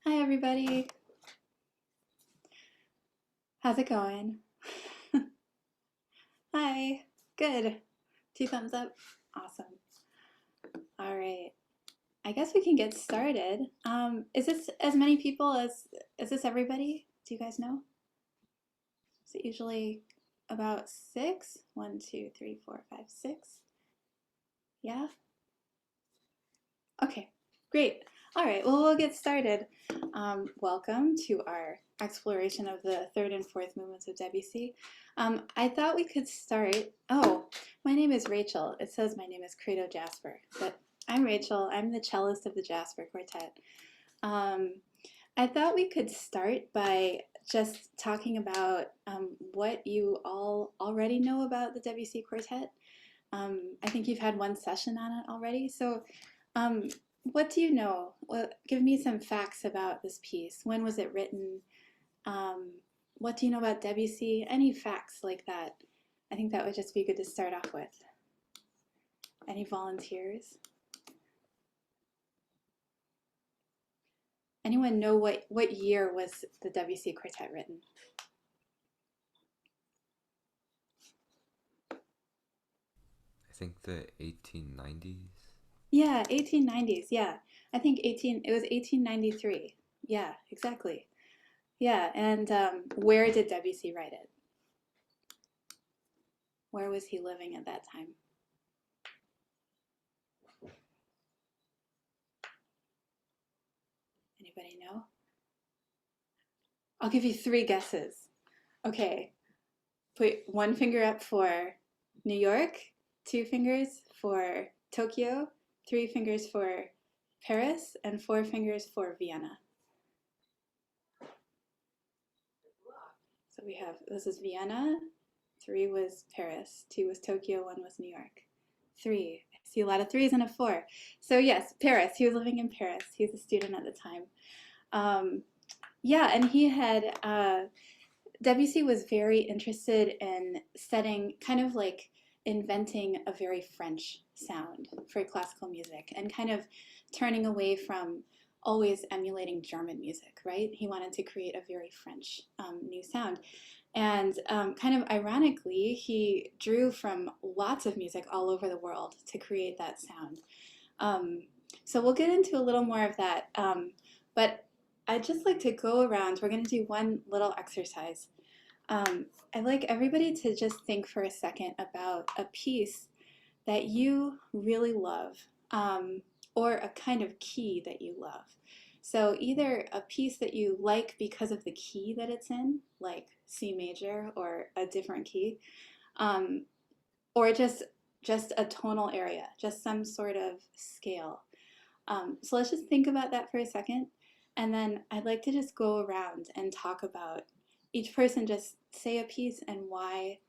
Hi, everybody. How's it going? Hi. Good. Two thumbs up. Awesome. All right. I guess we can get started. Is this as many people as, is this everybody? Do you guys know? Is it usually about six? One, two, three, four, five, six? Yeah? Okay, great. All right, well, we'll get started. Welcome to our exploration of the third and fourth movements of Debussy. I thought we could start. Oh, my name is Rachel. It says my name is Credo Jasper, but I'm Rachel. I'm the cellist of the Jasper Quartet. I thought we could start by just talking about what you all already know about the Debussy Quartet. I think you've had one session on it already. So what do you know? Well, give me some facts about this piece. When was it written? What do you know about Debussy? Any facts like that? I think that would just be good to start off with. Any volunteers? Anyone know what year was the Debussy Quartet written? I think the 1890s. Yeah, 1890s. Yeah, I think it was 1893. Yeah, exactly. Yeah, and where did Debussy write it? Where was he living at that time? Anybody know? I'll give you three guesses. Okay, put one finger up for New York, two fingers for Tokyo, three fingers for Paris, and four fingers for Vienna. So we have, this is Vienna, three was Paris, two was Tokyo, one was New York. Three. I see a lot of threes and a four. So yes, Paris. He was living in Paris. He was a student at the time. Yeah, and he had Debussy was very interested in setting, kind of like inventing a very French sound for classical music and kind of turning away from always emulating German music, right? He wanted to create a very French new sound. And kind of ironically, he drew from lots of music all over the world to create that sound. Um, so we'll get into a little more of that. But I'd just like to go around. We're going to do one little exercise. I'd like everybody to just think for a second about a piece that you really love, or a kind of key that you love. So either a piece that you like because of the key that it's in, like C major or a different key, um, or just a tonal area, just some sort of scale. So let's just think about that for a second. And then I'd like to just go around and talk about each person, just say a piece and why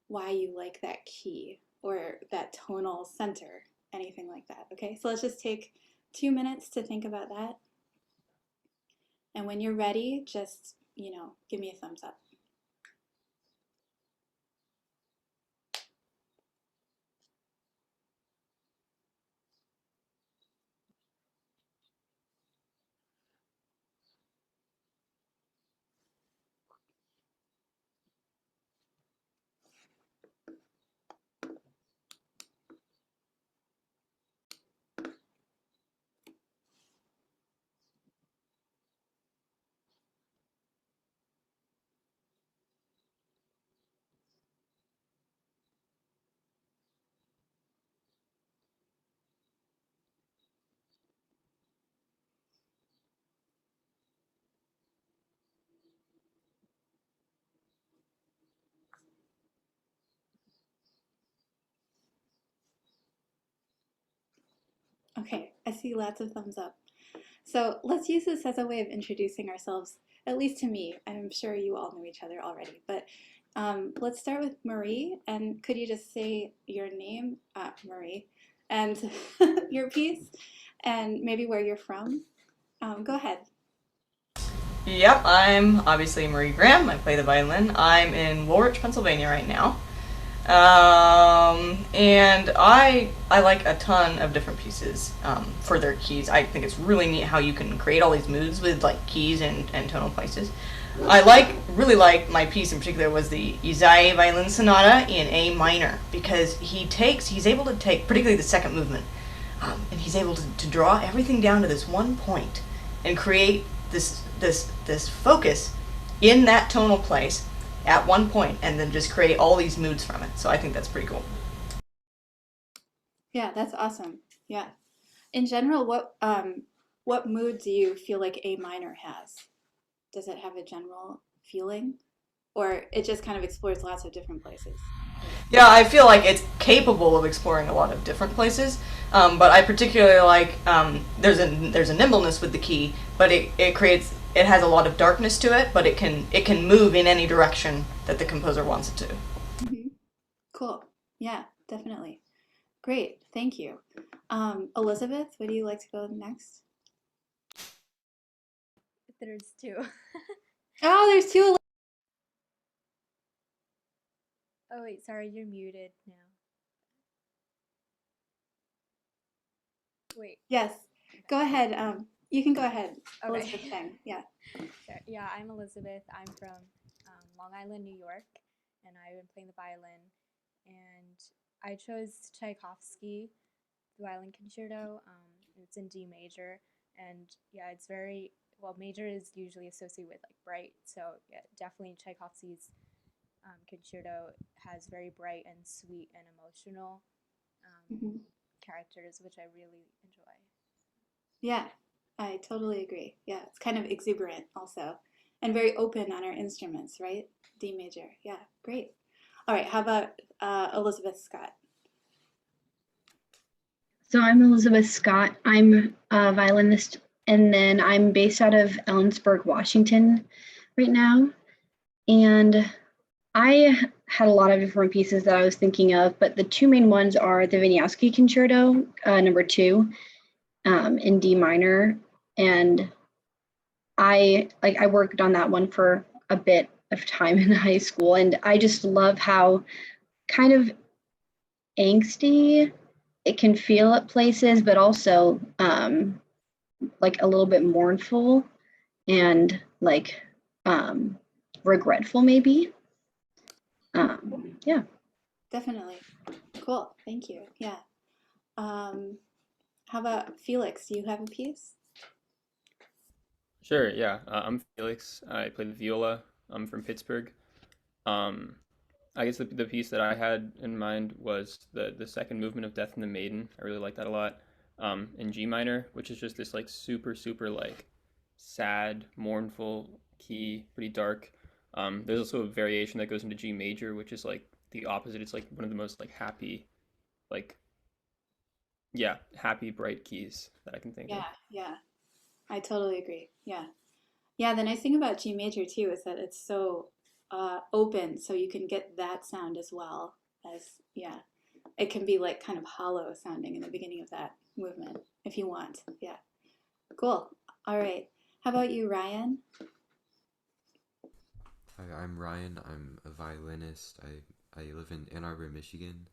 you like that key or that tonal center, anything like that. Okay, so let's just take 2 minutes to think about that. And when you're ready, just, give me a thumbs up. Okay, I see lots of thumbs up. So let's use this as a way of introducing ourselves, at least to me. I'm sure you all know each other already, but let's start with Marie. And could you just say your name, Marie, and your piece, and maybe where you're from? Go ahead. Yep, I'm obviously Marie Graham. I play the violin. I'm in Woolwich, Pennsylvania right now. And I like a ton of different pieces for their keys. I think it's really neat how you can create all these moods with like keys and tonal places. I really like my piece in particular was the Izai Violin Sonata in A minor because he's able to take particularly the second movement, and he's able to draw everything down to this one point and create this focus in that tonal place at one point and then just create all these moods from it. So I think that's pretty cool. Yeah, that's awesome. Yeah. In general, what mood do you feel like A minor has? Does it have a general feeling, or it just kind of explores lots of different places? Yeah, I feel like it's capable of exploring a lot of different places, but I particularly like there's a nimbleness with the key, but it has a lot of darkness to it, but it can move in any direction that the composer wants it to. Hmm. Cool. Yeah, definitely. Great. Thank you. Elizabeth, would you like to go next? There's two. Oh, there's two. Oh wait, sorry, you're muted now. Wait. Yes. Go ahead. You can go ahead. Okay. Elizabeth Feng. Yeah. Sure. Yeah, I'm Elizabeth. I'm from Long Island, New York, and I've been playing the violin. And I chose Tchaikovsky, the Violin Concerto. It's in D major, and yeah, it's very well. Major is usually associated with like bright, so yeah, definitely Tchaikovsky's concerto has very bright and sweet and emotional um, Hmm. characters, which I really enjoy. Yeah, I totally agree. Yeah, it's kind of exuberant also, and very open on our instruments, right? D major. Yeah, great. All right. How about Elizabeth Scott? So I'm Elizabeth Scott. I'm a violinist, and then I'm based out of Ellensburg, Washington right now. And I had a lot of different pieces that I was thinking of, but the two main ones are the Wieniawski Concerto, number two, in D minor. And I worked on that one for a bit of time in high school, and I just love how kind of angsty it can feel at places, but also like a little bit mournful and like um, regretful, maybe. Yeah. Definitely. Cool. Thank you. Yeah. Um, how about Felix? Do you have a piece? Sure, yeah. I'm Felix. I play the viola. I'm from Pittsburgh. Um, I guess the piece that I had in mind was the second movement of Death and the Maiden. I really like that a lot. In G minor, which is just this like super like sad, mournful key, pretty dark. There's also a variation that goes into G major, which is like the opposite. It's like one of the most like happy, like yeah, happy bright keys that I can think Yeah, of. yeah. I totally agree. Yeah. Yeah, the nice thing about G major too is that it's so open, so you can get that sound as well as, yeah. It can be like kind of hollow sounding in the beginning of that movement if you want. Yeah. Cool. All right. How about you, Ryan? Hi, I'm Ryan. I'm a violinist. I live in Ann Arbor, Michigan.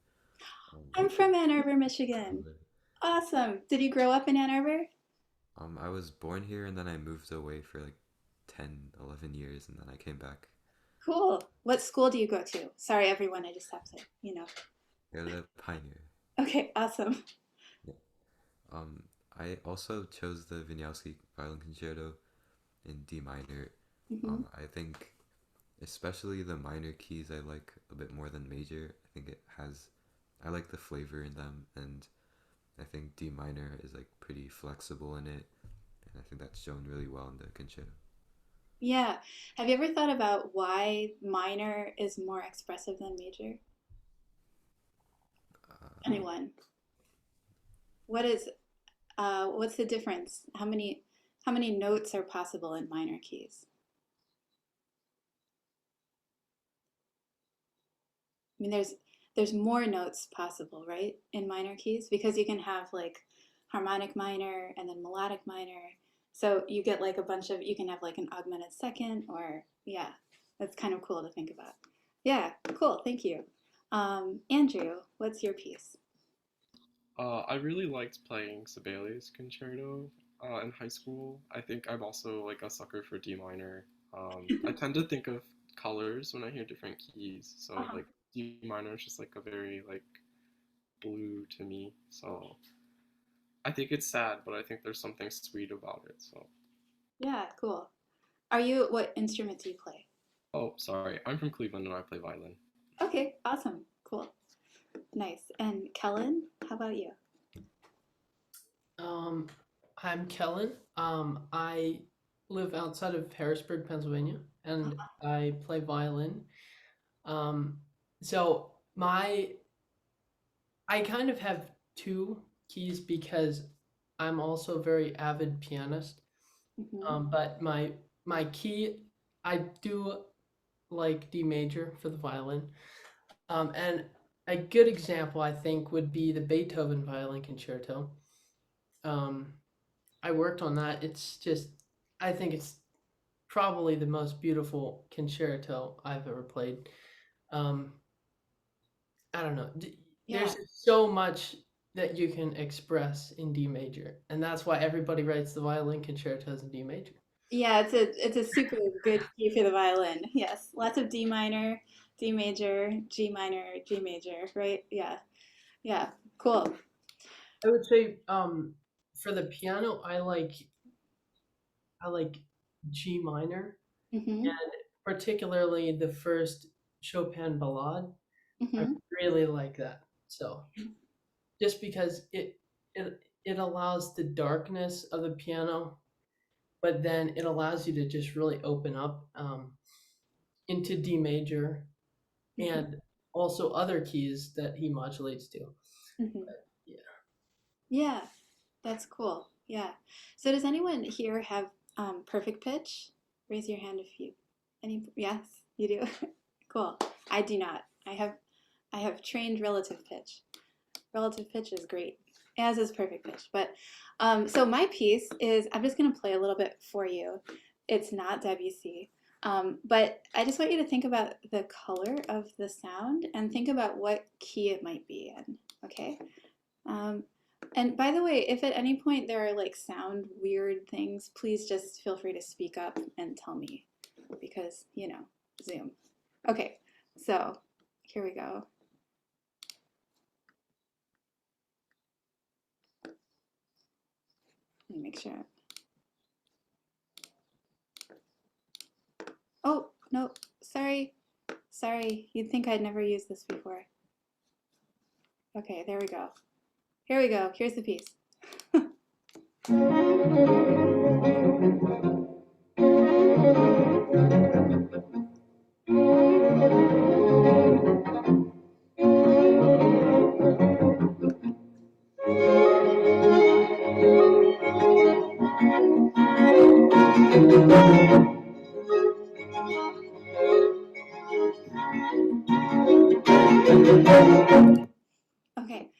Um, I'm from Ann Arbor, Michigan. Awesome. Did you grow up in Ann Arbor? I was born here and then I moved away for like 10, 11 years and then I came back. Cool. What school do you go to? Sorry, everyone. I just have to. You're the pioneer. Okay, awesome. Yeah. Um, I also chose the Wieniawski Violin Concerto in D minor. Hmm. I think especially the minor keys I like a bit more than major. I like the flavor in them, and I think D minor is like pretty flexible in it, and I think that's shown really well in the concerto. Yeah. Have you ever thought about why minor is more expressive than major? Uh, Anyone? What is what's the difference? How many notes are possible in minor keys? I mean, there's more notes possible, right, in minor keys because you can have like harmonic minor and then melodic minor. So you get like a bunch of you can have like an augmented second or yeah, that's kind of cool to think about. Yeah, cool. Thank you. Andrew, what's your piece? I really liked playing Sibelius Concerto in high school. I think I'm also like a sucker for D minor. I tend to think of colors when I hear different keys. So Uh-huh. like D minor is just like a very like blue to me. So I think it's sad, but I think there's something sweet about it. So Yeah, cool. What instrument do you play? oh, sorry, I'm from Cleveland and I play violin. Okay, awesome. Cool. Nice. And Kellen, how about you? Um, I'm Kellen. I live outside of Harrisburg, Pennsylvania, and I play violin. Um, so I kind of have two keys because I'm also a very avid pianist. Hmm. But my key, I do like D major for the violin. And a good example, I think, would be the Beethoven Violin Concerto. Um, I worked on that. I think it's probably the most beautiful concerto I've ever played. Um, I don't know. Yeah. There's so much that you can express in D major, and that's why everybody writes the violin concertos in D major. Yeah, it's a super good key for the violin. Yes. Lots of D minor, D major, G minor, G major, right? Yeah. Yeah. Cool. I would say for the piano, I like G minor, Hmm. and particularly the first Chopin ballade. I Hmm. really like that. So just because it allows the darkness of the piano, but then it allows you to just really open up into D major and also other keys that he modulates to. Hmm. Yeah. Yeah, that's cool. Yeah. So does anyone here have perfect pitch? Raise your hand if you any yes, you do. Cool. I do not. I have trained relative pitch. Relative pitch is great, as is perfect pitch. But so my piece is I'm just going to play a little bit for you. It's not Debussy, but I just want you to think about the color of the sound and think about what key it might be in. Okay. Um, and by the way, if at any point there are like sound weird things, please just feel free to speak up and tell me because, Zoom. Okay, so here we go. Let me make sure. Oh, no, sorry. Sorry, you'd think I'd never used this before. Okay, there we go. Here we go. Here's the piece. Okay,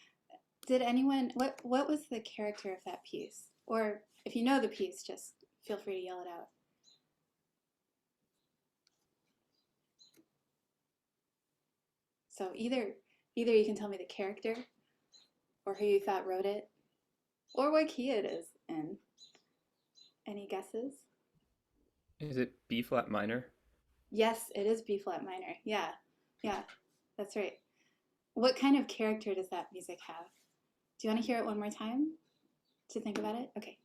did anyone, what was the character of that piece? Or if you know the piece, just feel free to yell it out. So either you can tell me the character or who you thought wrote it or what key it is in. Any guesses? Is it B flat minor? Yes, it is B flat minor. Yeah, yeah, that's right. What kind of character does that music have? Do you want to hear it one more time to think about it? Okay.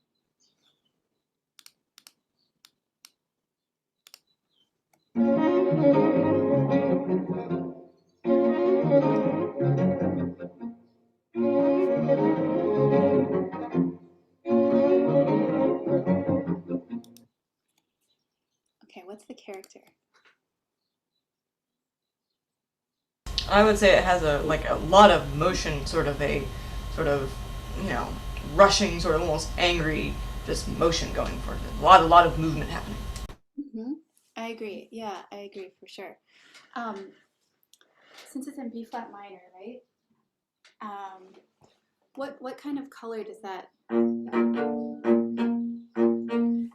Okay, what's the character? I would say it has a lot of motion, sort of, you know, rushing, sort of almost angry, just motion going for it. A lot of movement happening. Mm-hmm. I agree. Yeah, I agree for sure. Um, since it's in B flat minor, right? Um, what kind of color does that?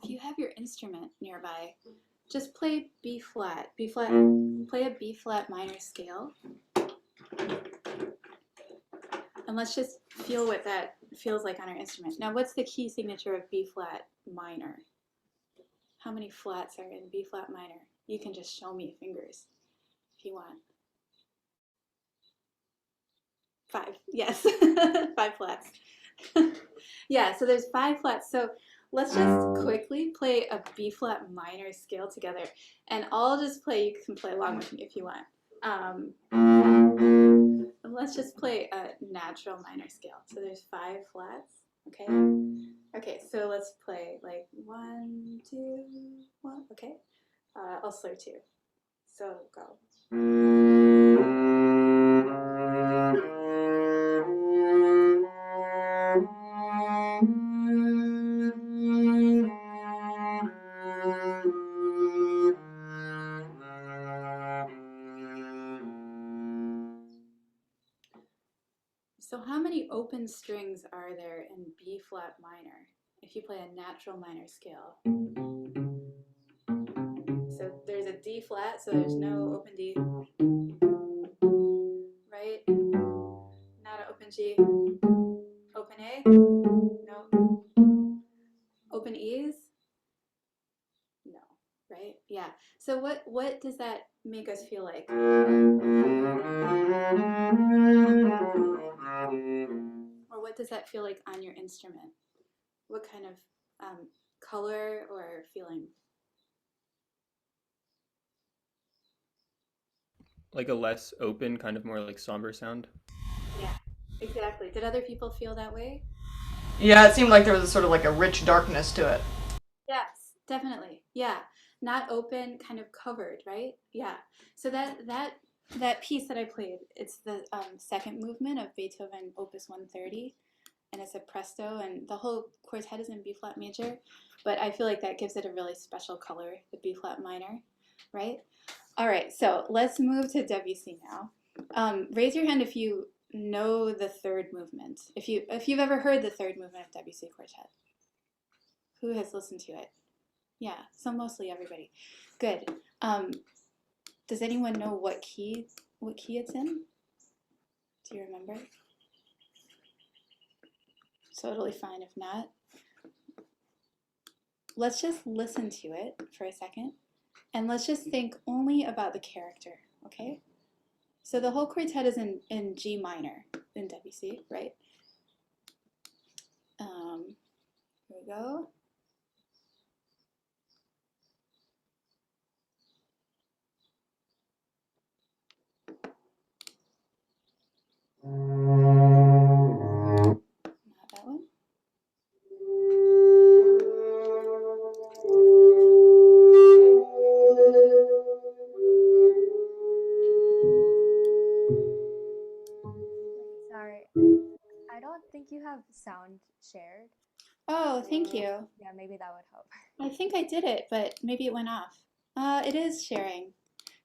If you have your instrument nearby, just play B flat. B flat. Play a B flat minor scale. And let's just feel what that feels like on our instrument. Now, what's the key signature of B flat minor? How many flats are in B flat minor? You can just show me fingers if you want. 5, yes, 5 flats. Yeah, so there's 5 flats. So let's just quickly play a B flat minor scale together. And I'll just play, you can play along with me if you want. Let's just play a natural minor scale. So there's 5 flats, okay? Okay, so let's play like 1, 2, 1, okay? I'll slow 2. So go. So how many open strings are there in B flat minor if you play a natural minor scale? So there's a D flat, so there's no open D, right? Not an open G. Open A? No. Open E's? No, right? Yeah. So what does that make us feel like? Or what does that feel like on your instrument? What kind of color or feeling? Like a less open, kind of more like somber sound. Yeah, exactly. Did other people feel that way? Yeah, it seemed like there was sort of like a rich darkness to it. Yes, definitely. Yeah, not open, kind of covered, right? Yeah. So that piece that I played, it's the second movement of Beethoven Opus 130, and it's a presto, and the whole quartet is in B flat major, but I feel like that gives it a really special color, the B flat minor, right? All right, so let's move to Debussy now. Raise your hand if you know the third movement. If you've ever heard the third movement of Debussy Quartet. Who has listened to it? Yeah, so mostly everybody. Good. Does anyone know what key it's in? Do you remember? Totally fine if not. Let's just listen to it for a second, and let's just think only about the character, okay? So the whole quartet is in G minor in Debussy, right? Here we go. Not that one. Sorry, I don't think you have sound shared. Oh, thank you. Yeah, maybe that would help. I think I did it, but maybe it went off. It is sharing.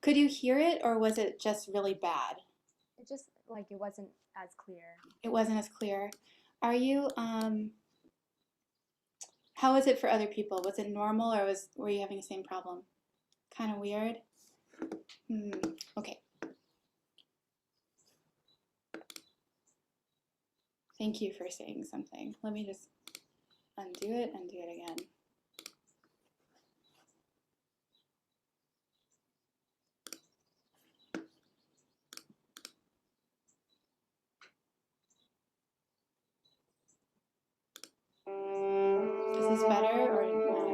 Could you hear it, or was it just really bad? It just like it wasn't as clear. It wasn't as clear. Are you, how was it for other people? Was it normal, or were you having the same problem? Kind of weird? Okay. Thank you for saying something. Let me just undo it and do it again. Is this better or not?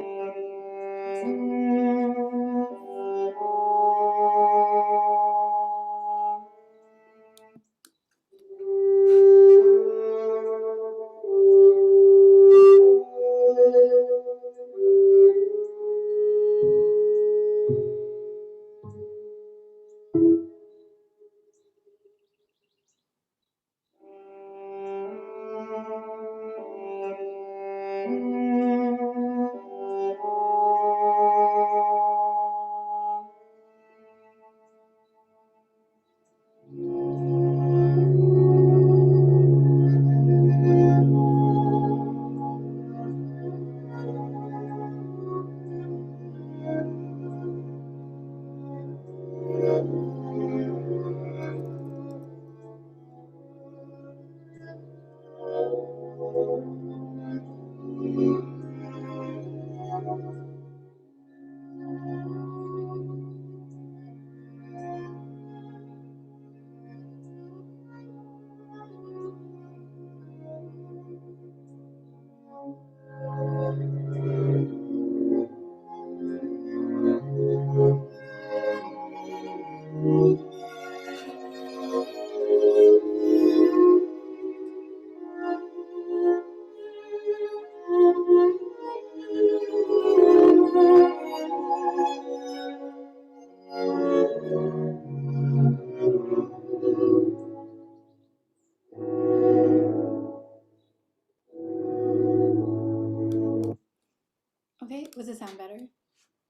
sound better?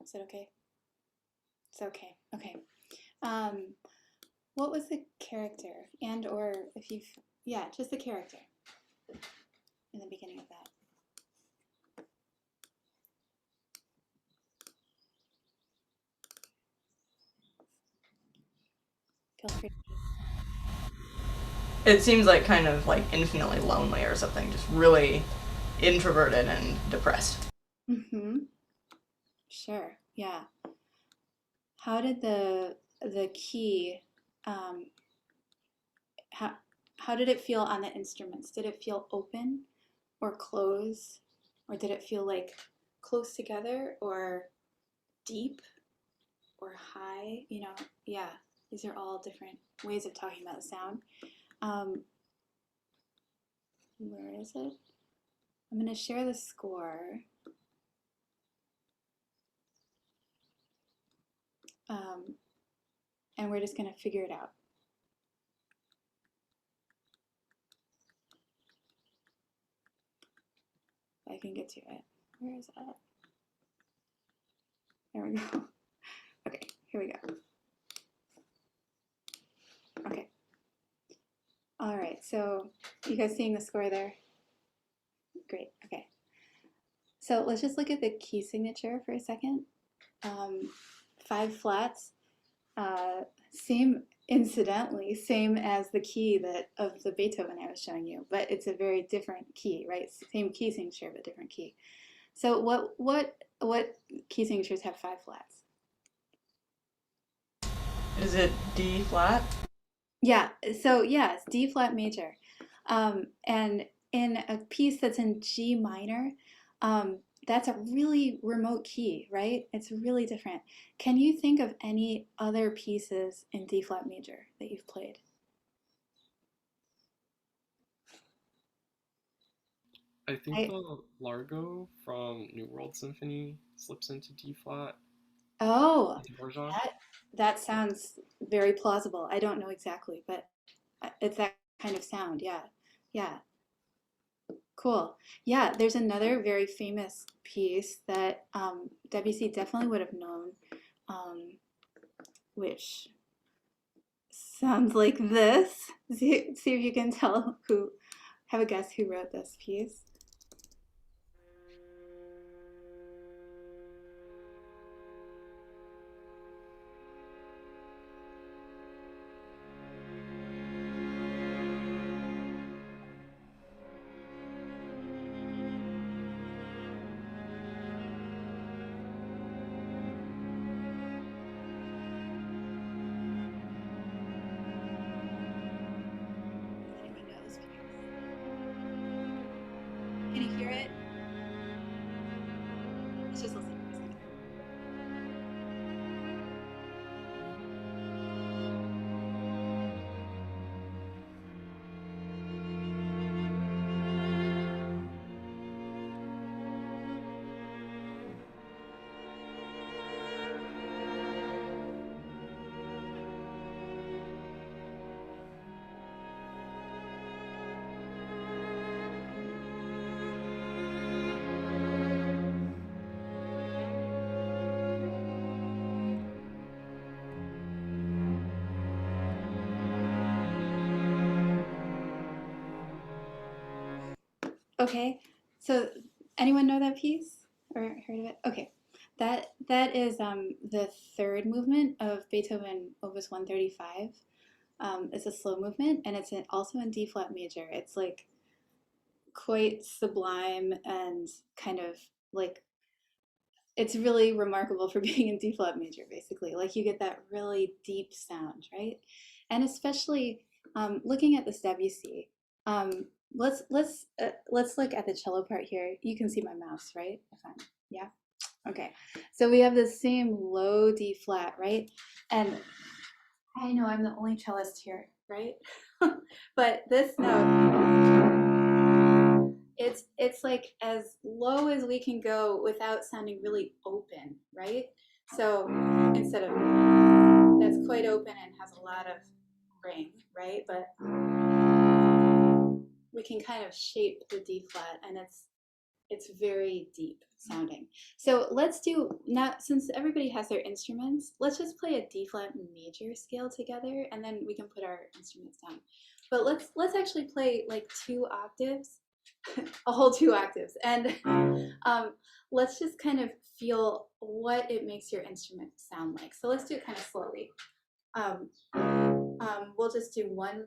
Is it okay? It's okay. Okay. Um, what was the character and or if you've, yeah, just the character in the beginning of that? Feel free. It seems like kind of like infinitely lonely or something, just really introverted and depressed. Mm-hmm. Sure. Yeah. How did the key um, how how did it feel on the instruments? Did it feel open or closed, or did it feel like close together or deep or high? You know, yeah. These are all different ways of talking about the sound. Um, where is it? I'm going to share the score. Um, and we're just going to figure it out. If I can get to it. Where is that? There we go. Okay, here we go. Okay. All right, so you guys seeing the score there? Great, okay. So let's just look at the key signature for a second. 5 flats, incidentally, same as the key that of the Beethoven I was showing you, but it's a very different key, right? Same key signature, but different key. So what key signatures have 5 flats? Is it D flat? Yeah, so yeah, it's D flat major. And in a piece that's in G minor, that's a really remote key, right? It's really different. Can you think of any other pieces in D flat major that you've played? I think I, the Largo from New World Symphony slips into D flat. oh, Dvorak. that sounds very plausible. I don't know exactly, but it's that kind of sound. Yeah, yeah. Cool. Yeah, there's another very famous piece that Debussy definitely would have known, which sounds like this. See if you can tell who, have a guess who wrote this piece. Does anyone know this piece? Can you hear it? Let's just listen for a second. Okay, so anyone know that piece or heard of it? Okay, that is the third movement of Beethoven Opus 135. It's a slow movement and it's also in D flat major. It's like quite sublime and kind of like it's really remarkable for being in D flat major, basically. Like you get that really deep sound, right? And especially looking at this Debussy, um, let's look at the cello part here. You can see my mouse, right? If I'm, yeah. Okay. So we have the same low D flat, right? And I know I'm the only cellist here, right? But this note, it's like as low as we can go without sounding really open, right? So instead of that's quite open and has a lot of ring, right? But we can kind of shape the D flat, and It's very deep sounding. So let's do, now since everybody has their instruments, let's just play a D flat major scale together, and then we can put our instruments down. But let's actually play like 2 octaves, a whole 2 octaves, and let's just kind of feel what it makes your instrument sound like. So let's do it kind of slowly. We'll just do one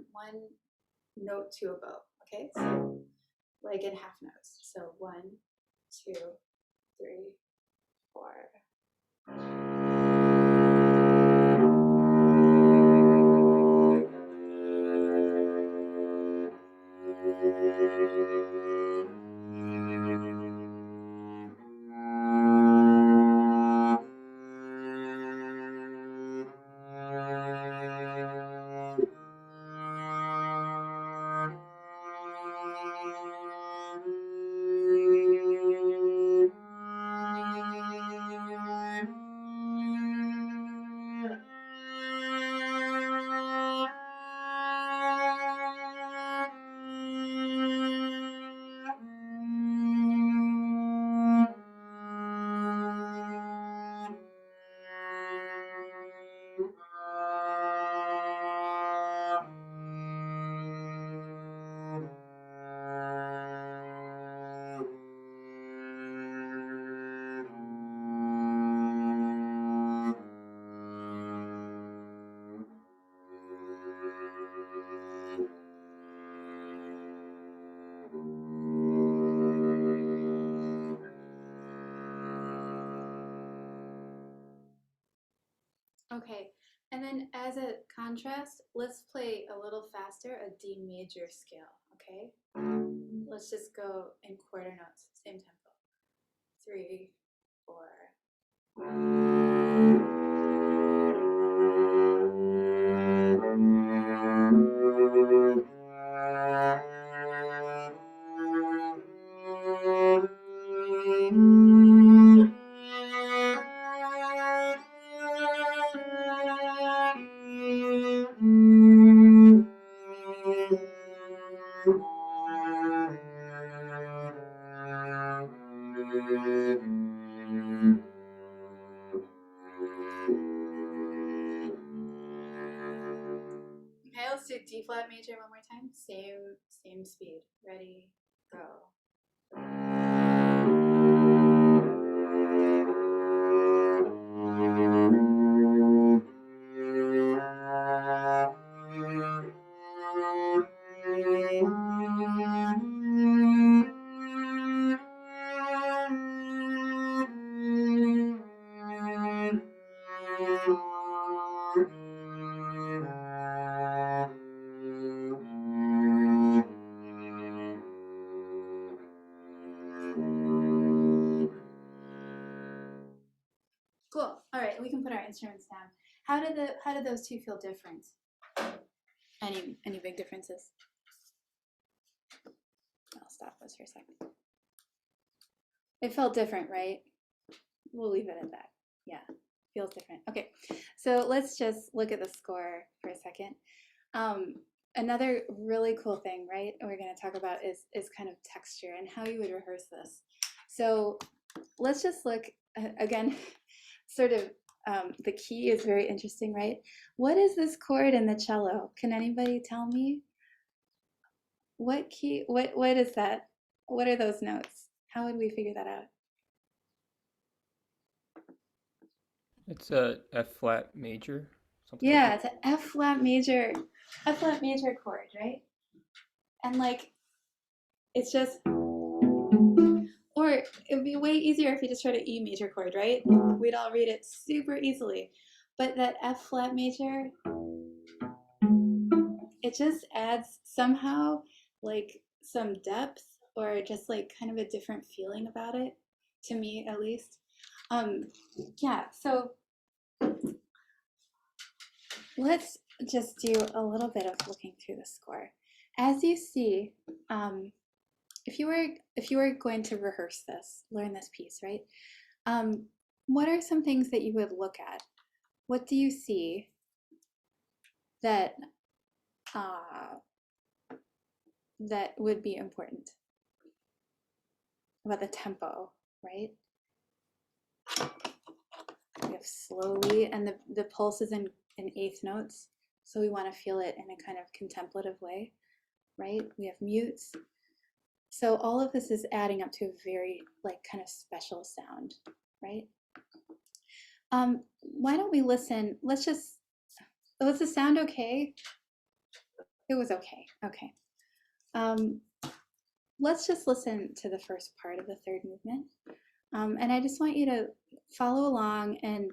note to a bow. Okay, so like in half notes. So 1, 2, 3, 4. Okay, and then as a contrast, let's play a little faster, a D major scale, okay? Let's just go in quarter notes, same tempo. 3, 4. Okay, let's do D flat major one more time. Same speed. Ready, go. Cool. All right, we can put our instruments down. How did those two feel different? Any big differences? I'll stop this for a second. It felt different, right? We'll leave it at that. Yeah, feels different. Okay, so let's just look at the score for a second. Another really cool thing, right, we're going to talk about is kind of texture and how you would rehearse this. So let's just look again, sort of the key is very interesting, right? What is this chord in the cello? Can anybody tell me? What key, what is that? What are those notes? How would we figure that out? It's a F flat major, something Yeah, like it's an F flat major chord, right? And like, it's just, or it would be way easier if you just wrote an E major chord, right? We'd all read it super easily. But that F flat major, it just adds somehow like some depth or just like kind of a different feeling about it, to me at least. Yeah, so let's just do a little bit of looking through the score. As you see, if you were going to rehearse this, learn this piece, right? What are some things that you would look at? What do you see that that would be important? about the tempo, right? We have slowly, and the pulse is in eighth notes, so we want to feel it in a kind of contemplative way, right? We have mutes. So all of this is adding up to a very like kind of special sound, right? Why don't we listen? Was the sound okay? It was okay. Okay. Let's just listen to the first part of the third movement. And I just want you to follow along and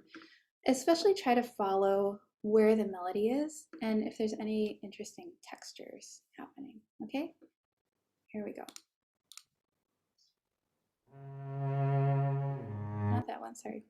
especially try to follow where the melody is and if there's any interesting textures happening. Okay? Here we go. Not that one, sorry.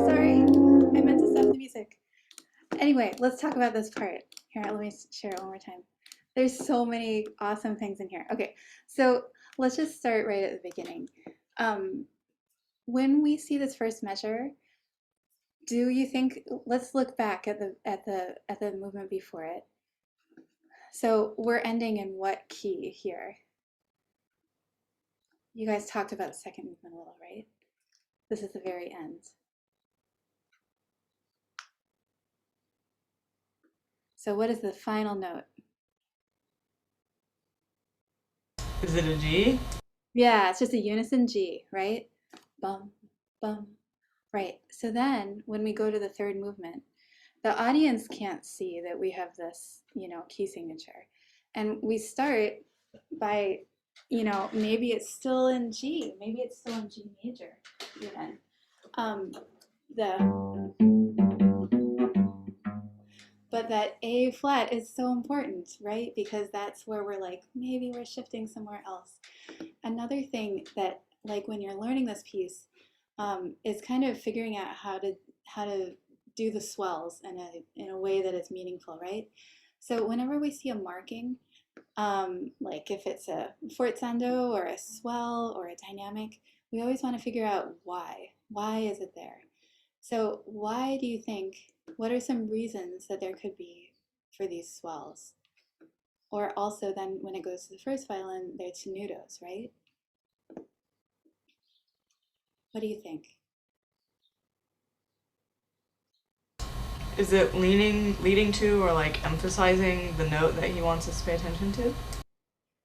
Sorry, I meant to stop the music. Anyway, let's talk about this part. Here, let me share it one more time. There's so many awesome things in here. Okay, so let's just start right at the beginning. When we see this first measure, do you think? Let's look back at the movement before it. So we're ending in what key here? You guys talked about the second movement a little, right? This is the very end. So what is the final note? Is it a G? Yeah, it's just a unison G, right? Bum, bum. Right. So then when we go to the third movement, the audience can't see that we have this, key signature. And we start by, maybe it's still in G, maybe it's still in G major even. But that A flat is so important, right? Because that's where we're like, maybe we're shifting somewhere else. Another thing that, like when you're learning this piece, is kind of figuring out how to do the swells in a way that is meaningful, right? So whenever we see a marking, like if it's a forzando or a swell or a dynamic, we always want to figure out why. Why is it there? So why do you think, what are some reasons that there could be for these swells? Or also then when it goes to the first violin, they're tenutos, right? What do you think? Is it leading to or like emphasizing the note that he wants us to pay attention to?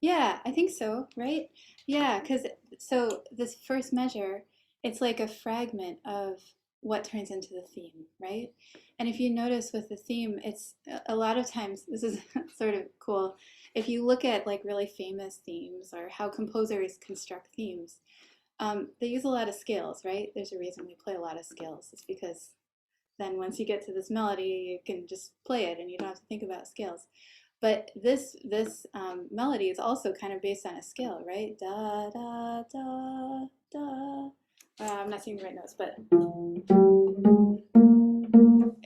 Yeah, I think so, right? Yeah, because so this first measure, it's like a fragment of what turns into the theme, right? And if you notice with the theme, it's a lot of times, this is sort of cool. If you look at like really famous themes or how composers construct themes, they use a lot of scales, right? There's a reason we play a lot of scales. It's because then once you get to this melody, you can just play it and you don't have to think about scales. But this melody is also kind of based on a scale, right? Da da da da. I'm not singing the right notes, but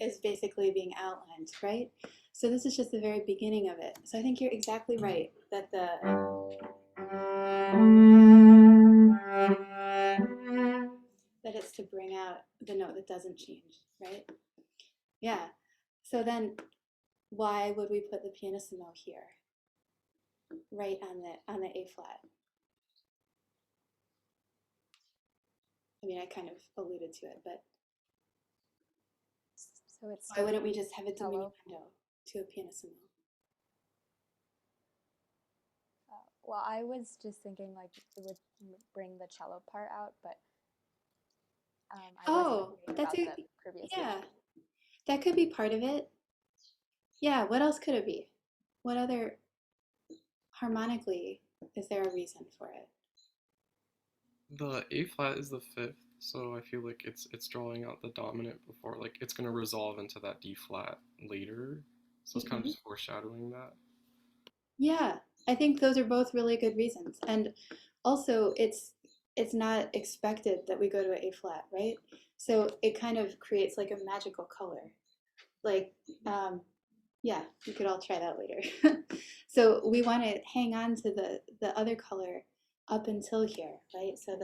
is basically being outlined, right? So this is just the very beginning of it. So I think you're exactly right that it's to bring out the note that doesn't change, right? Yeah. So then why would we put the pianissimo here? Right on the A flat. I mean, I kind of alluded to it, but So it's why wouldn't we just have a cello. diminuendo to a pianissimo? Well, I was just thinking like it would bring the cello part out, but I wasn't thinking That's about the previous yeah, movement. that could be part of it. Yeah, what else could it be? What other harmonically is there a reason for it? The A flat is the fifth, so I feel like it's drawing out the dominant before, like it's gonna resolve into that D flat later. So it's kind of Mhm. just foreshadowing that. Yeah, I think those are both really good reasons. And also it's not expected that we go to an A flat, right? So it kind of creates like a magical color. Like yeah, we could all try that later. So we want to hang on to the other color up until here, right? So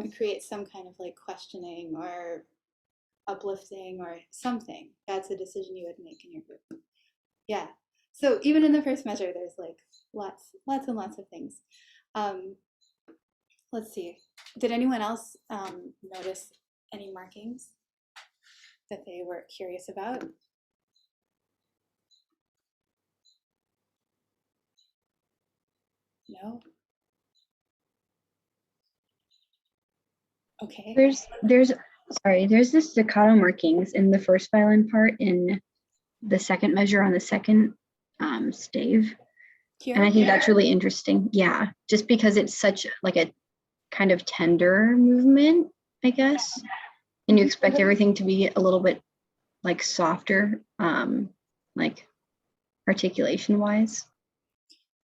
it creates some kind of like questioning or uplifting or something. That's a decision you would make in your group. Yeah. So even in the first measure, there's like lots and lots of things. Um, let's see. Did anyone else notice any markings that they were curious about? No? Okay. There's this staccato markings in the first violin part in the second measure on the second stave. Here? And I think that's really interesting. Yeah, just because it's such like a kind of tender movement, I guess. And you expect everything to be a little bit like softer, like articulation wise.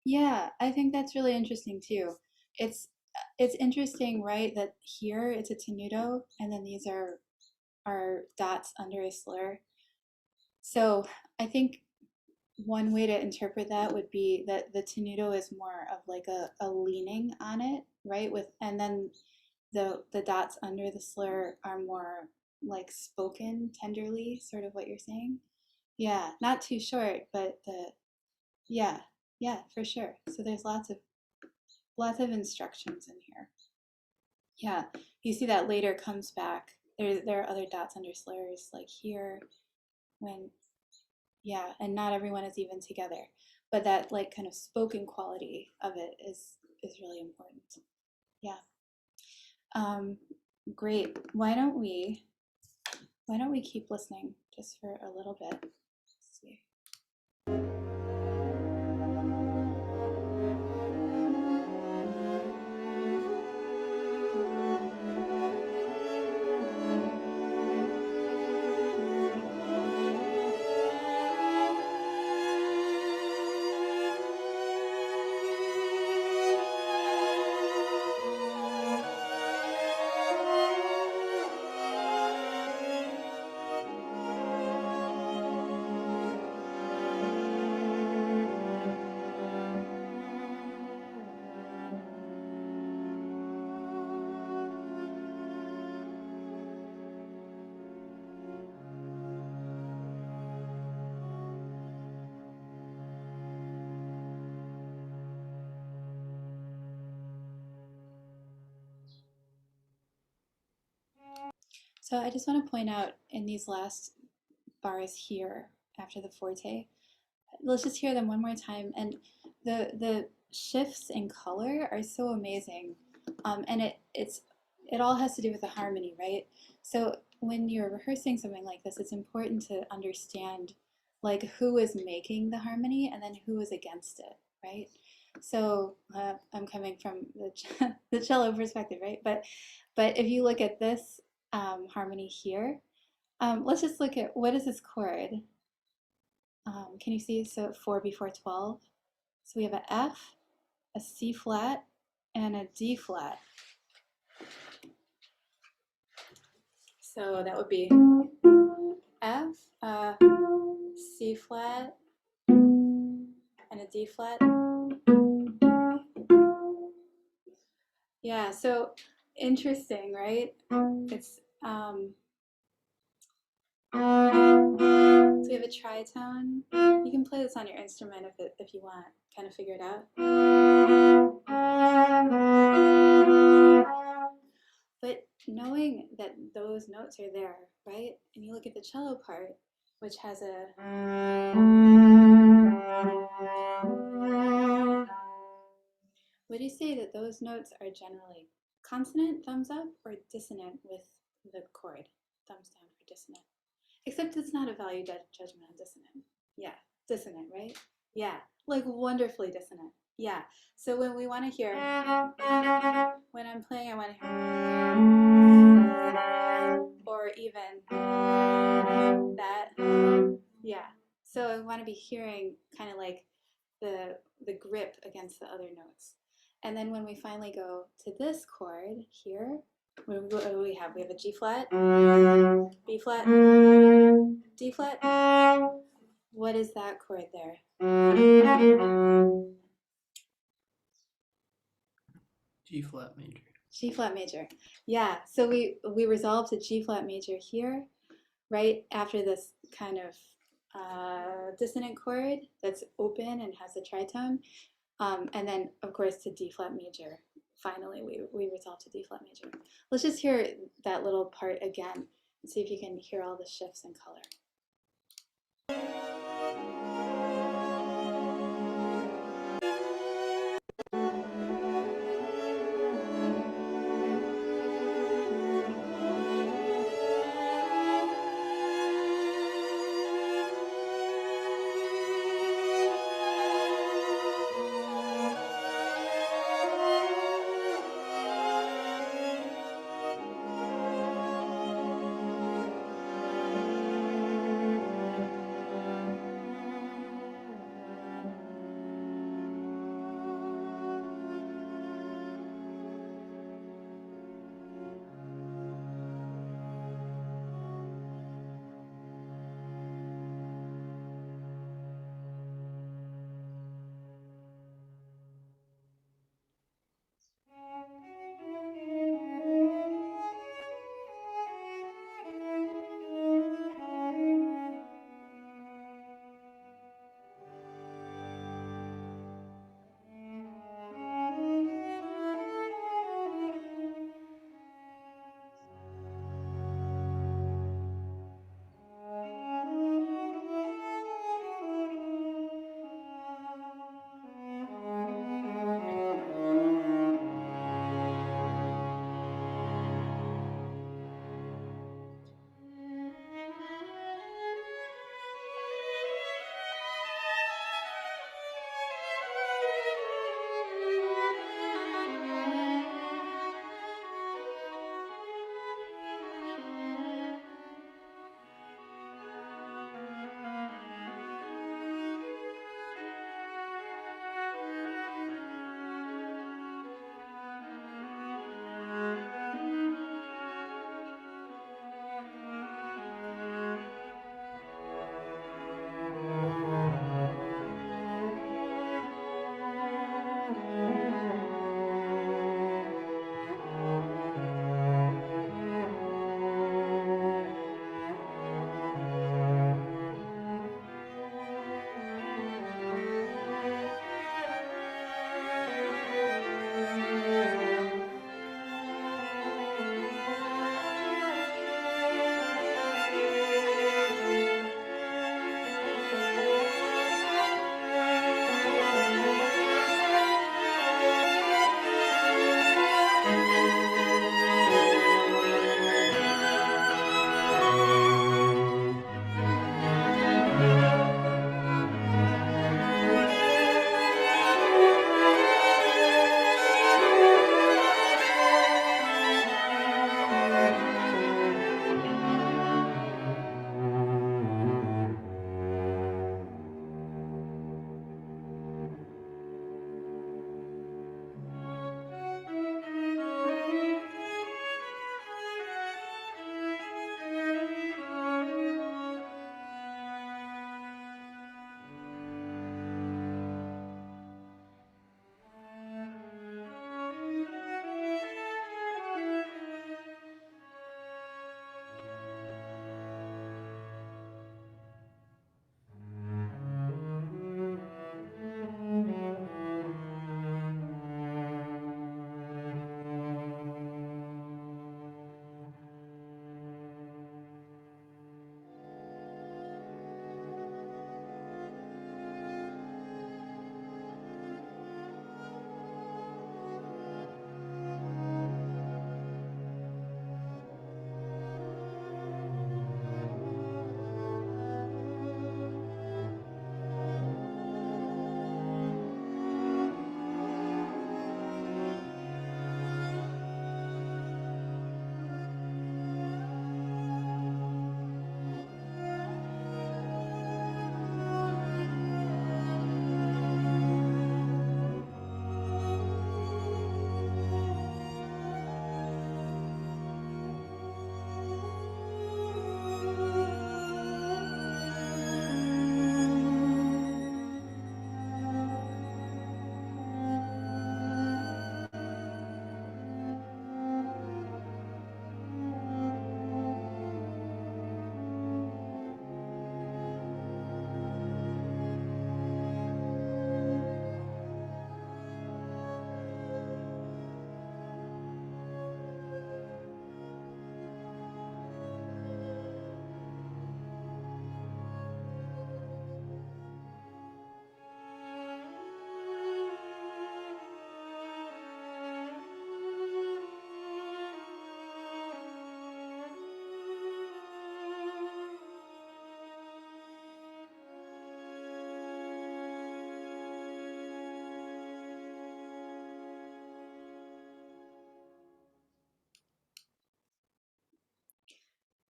Yeah, I think that's really interesting too. It's it's interesting, right, that here it's a tenuto and then these are dots under a slur. So I think one way to interpret that would be that the tenuto is more of like a leaning on it, right? With and then the dots under the slur are more like spoken tenderly, sort of what you're saying. Yeah, not too short, but the yeah, yeah, for sure. So there's lots of instructions in here. Yeah, you see that later comes back. There are other dots under slurs like here when yeah, and not everyone is even together. But that like kind of spoken quality of it is really important. Yeah. Um, great. Why don't we keep listening just for a little bit? Let's see. So I just want to point out in these last bars here after the forte, let's just hear them one more time. And the shifts in color are so amazing, and it all has to do with the harmony, right? So when you're rehearsing something like this, it's important to understand like who is making the harmony and then who is against it, right? So I'm coming from the cello perspective, right? But if you look at this harmony here, let's just look at what is this chord. Can you see? So 4 before 12. So we have a F, a C flat, and a D flat. So that would be F, C flat, and a D flat. Yeah, so interesting, right? It's so we have a tritone. You can play this on your instrument if you want, kind of figure it out. But knowing that those notes are there, right? And you look at the cello part, which has a would you say that those notes are generally consonant, thumbs up, or dissonant with the chord, thumbs down for dissonant? Except it's not a value judgment on dissonant. Yeah, dissonant, right? Yeah, like wonderfully dissonant. Yeah, so when we want to hear, when I'm playing, I want to hear, or even that. Yeah, so I want to be hearing kind of like the grip against the other notes. And then when we finally go to this chord here, what do we have? We have a G flat, B flat, D flat. What is that chord there? G flat major. G flat major. Yeah, so we resolved to G flat major here, right after this kind of dissonant chord that's open and has a tritone. And then, of course, to D flat major. Finally, we resolved to D flat major. Let's just hear that little part again and see if you can hear all the shifts in color.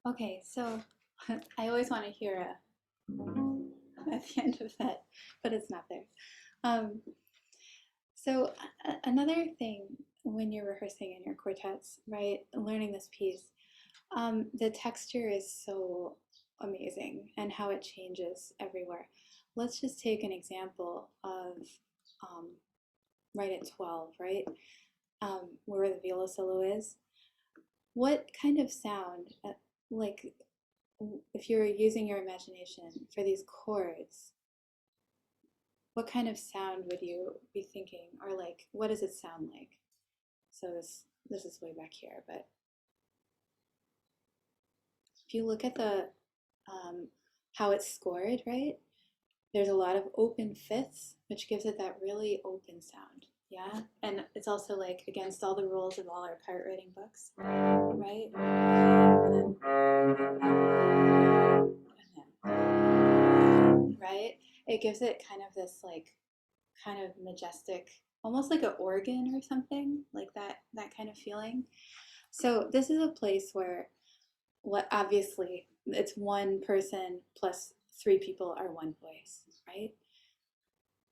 Okay, so I always want to hear at the end of that, but it's not there. Um, so another thing when you're rehearsing in your quartets, right, learning this piece, the texture is so amazing and how it changes everywhere. Let's just take an example of um, right at 12, right, where the viola solo is. What kind of sound, like if you're using your imagination for these chords, what kind of sound would you be thinking, or like what does it sound like? So this is way back here, but if you look at the how it's scored, right? There's a lot of open fifths, which gives it that really open sound. Yeah, and it's also like against all the rules of all our part writing books, right? Right? It gives it kind of this like kind of majestic, almost like an organ or something, like that kind of feeling. So this is a place where what obviously it's one person plus three people are one voice, right?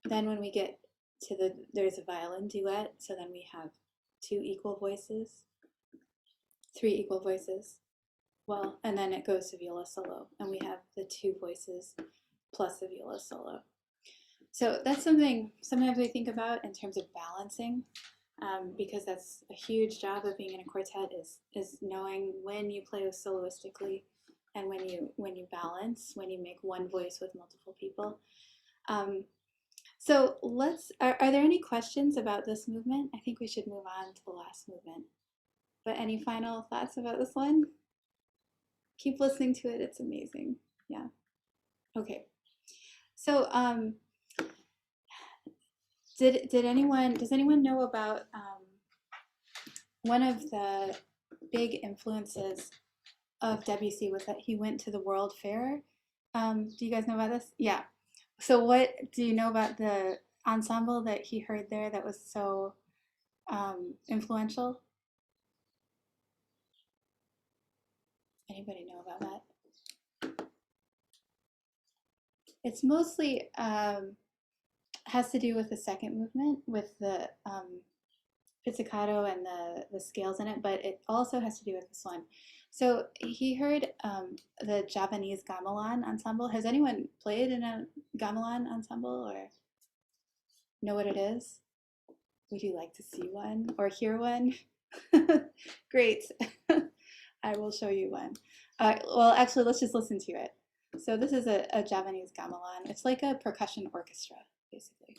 Then when we get to there's a violin duet, so then we have two equal voices, three equal voices. Well, and then it goes to viola solo, and we have the two voices plus the viola solo. So that's something sometimes we think about in terms of balancing, because that's a huge job of being in a quartet is knowing when you play soloistically and when you balance, when you make one voice with multiple people. So are there any questions about this movement? I think we should move on to the last movement. But any final thoughts about this one? Keep listening to it, it's amazing. Yeah. Okay. So does anyone know about one of the big influences of Debussy was that he went to the World Fair. Do you guys know about this? Yeah. So what do you know about the ensemble that he heard there that was so influential? Anybody know about that? It's mostly has to do with the second movement, with the pizzicato and the scales in it, but it also has to do with this one. So he heard the Javanese gamelan ensemble. Has anyone played in a gamelan ensemble or know what it is? Would you like to see one or hear one? Great. I will show you one. Well, actually, let's just listen to it. So this is a Javanese gamelan. It's like a percussion orchestra, basically.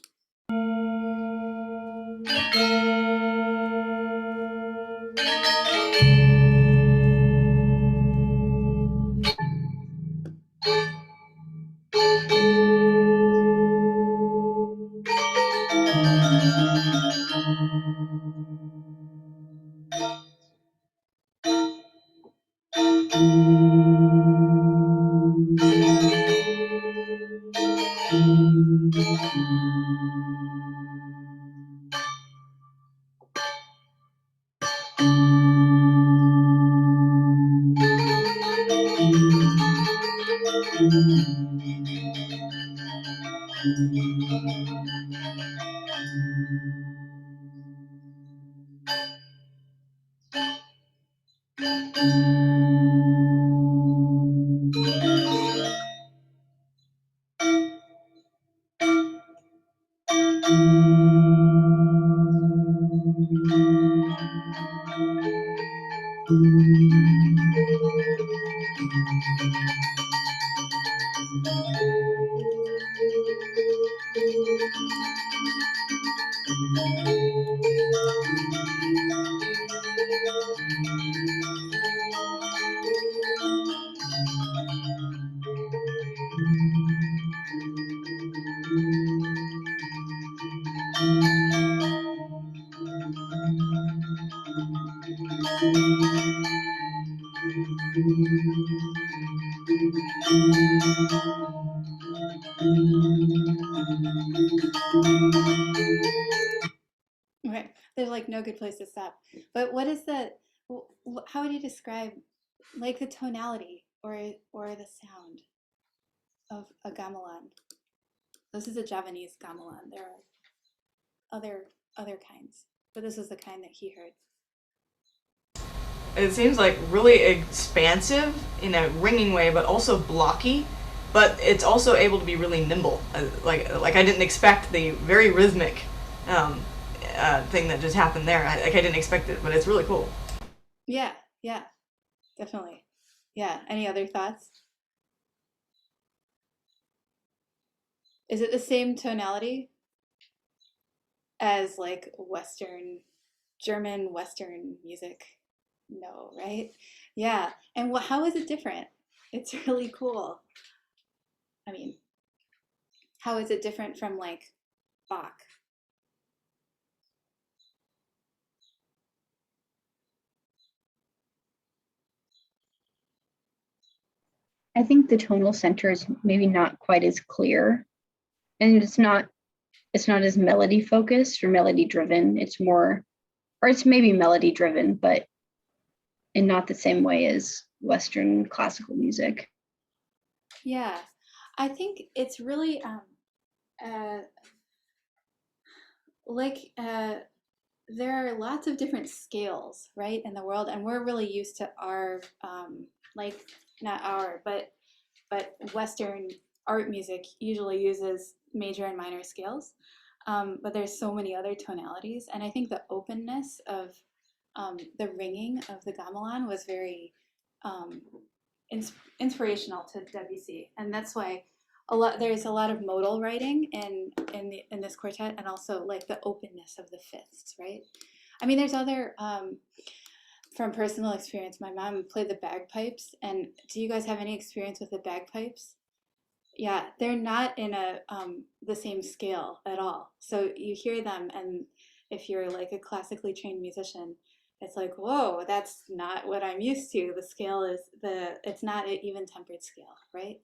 Okay, there's like no good place to stop. But what is the? How would you describe like the tonality or the sound of a gamelan. This is a Javanese gamelan. There are other kinds, but this is the kind that he heard. It seems like really expansive in a ringing way, but also blocky. But it's also able to be really nimble. Like I didn't expect the very rhythmic thing that just happened there. I didn't expect it, but it's really cool. Yeah, definitely. Yeah. Any other thoughts? Is it the same tonality as like German Western music? No, right? Yeah. And how is it different? It's really cool. I mean, how is it different from like Bach? I think the tonal center is maybe not quite as clear, and it's not as melody focused or melody driven. It's more, or it's maybe melody driven, but in not the same way as Western classical music. Yeah, I think it's really uh, like there are lots of different scales, right, in the world, and we're really used to our like not our, but Western art music usually uses major and minor scales, but there's so many other tonalities, and I think the openness of the ringing of the gamelan was very um, inspirational to Debussy, and that's why there's a lot of modal writing in this quartet, and also like the openness of the fifths, right? I mean, there's other from personal experience. My mom played the bagpipes, and do you guys have any experience with the bagpipes? Yeah, they're not in the same scale at all. So you hear them, and if you're like a classically trained musician, it's like, whoa, that's not what I'm used to. The scale is it's not an even tempered scale, right?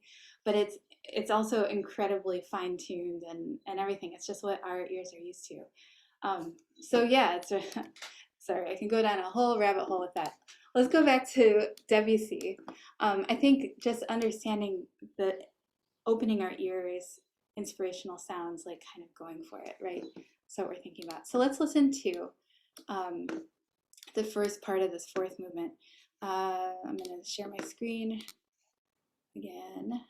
But it's also incredibly fine tuned and everything. It's just what our ears are used to. So yeah, it's sorry, I can go down a whole rabbit hole with that. Let's go back to Debussy. I think just understanding the opening our ears, inspirational sounds, like kind of going for it, right? So what we're thinking about. So let's listen to the first part of this fourth movement. I'm going to share my screen again.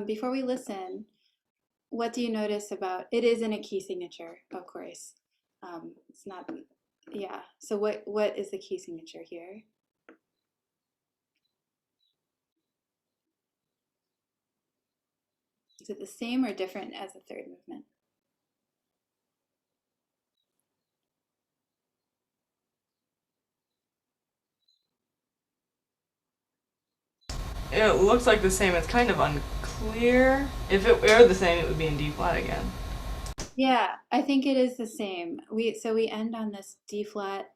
Before we listen, what do you notice about it? Is in a key signature, of course. It's not, yeah. So what is the key signature here? Is it the same or different as the third movement? It looks like the same. It's kind of unclear. If it were the same, it would be in D flat again. Yeah, I think it is the same. We end on this D flat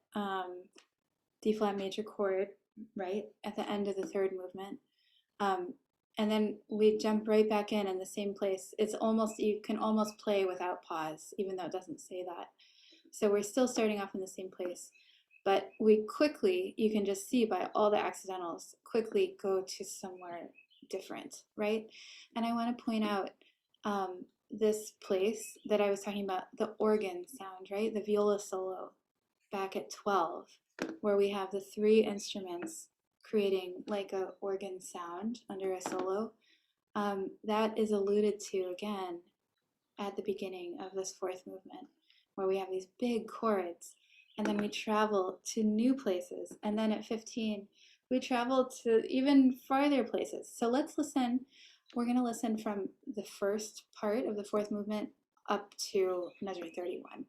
major chord, right, at the end of the third movement. And then we jump right back in the same place. It's almost, you can almost play without pause, even though it doesn't say that. So we're still starting off in the same place, but we quickly, you can just see by all the accidentals, quickly go to somewhere different, right? And I want to point out this place that I was talking about, the organ sound, right? The viola solo back at 12, where we have the three instruments creating like a organ sound under a solo. That is alluded to again at the beginning of this fourth movement, where we have these big chords, and then we travel to new places, and then at 15 we travel to even farther places. So let's listen. We're going to listen from the first part of the fourth movement up to measure 31.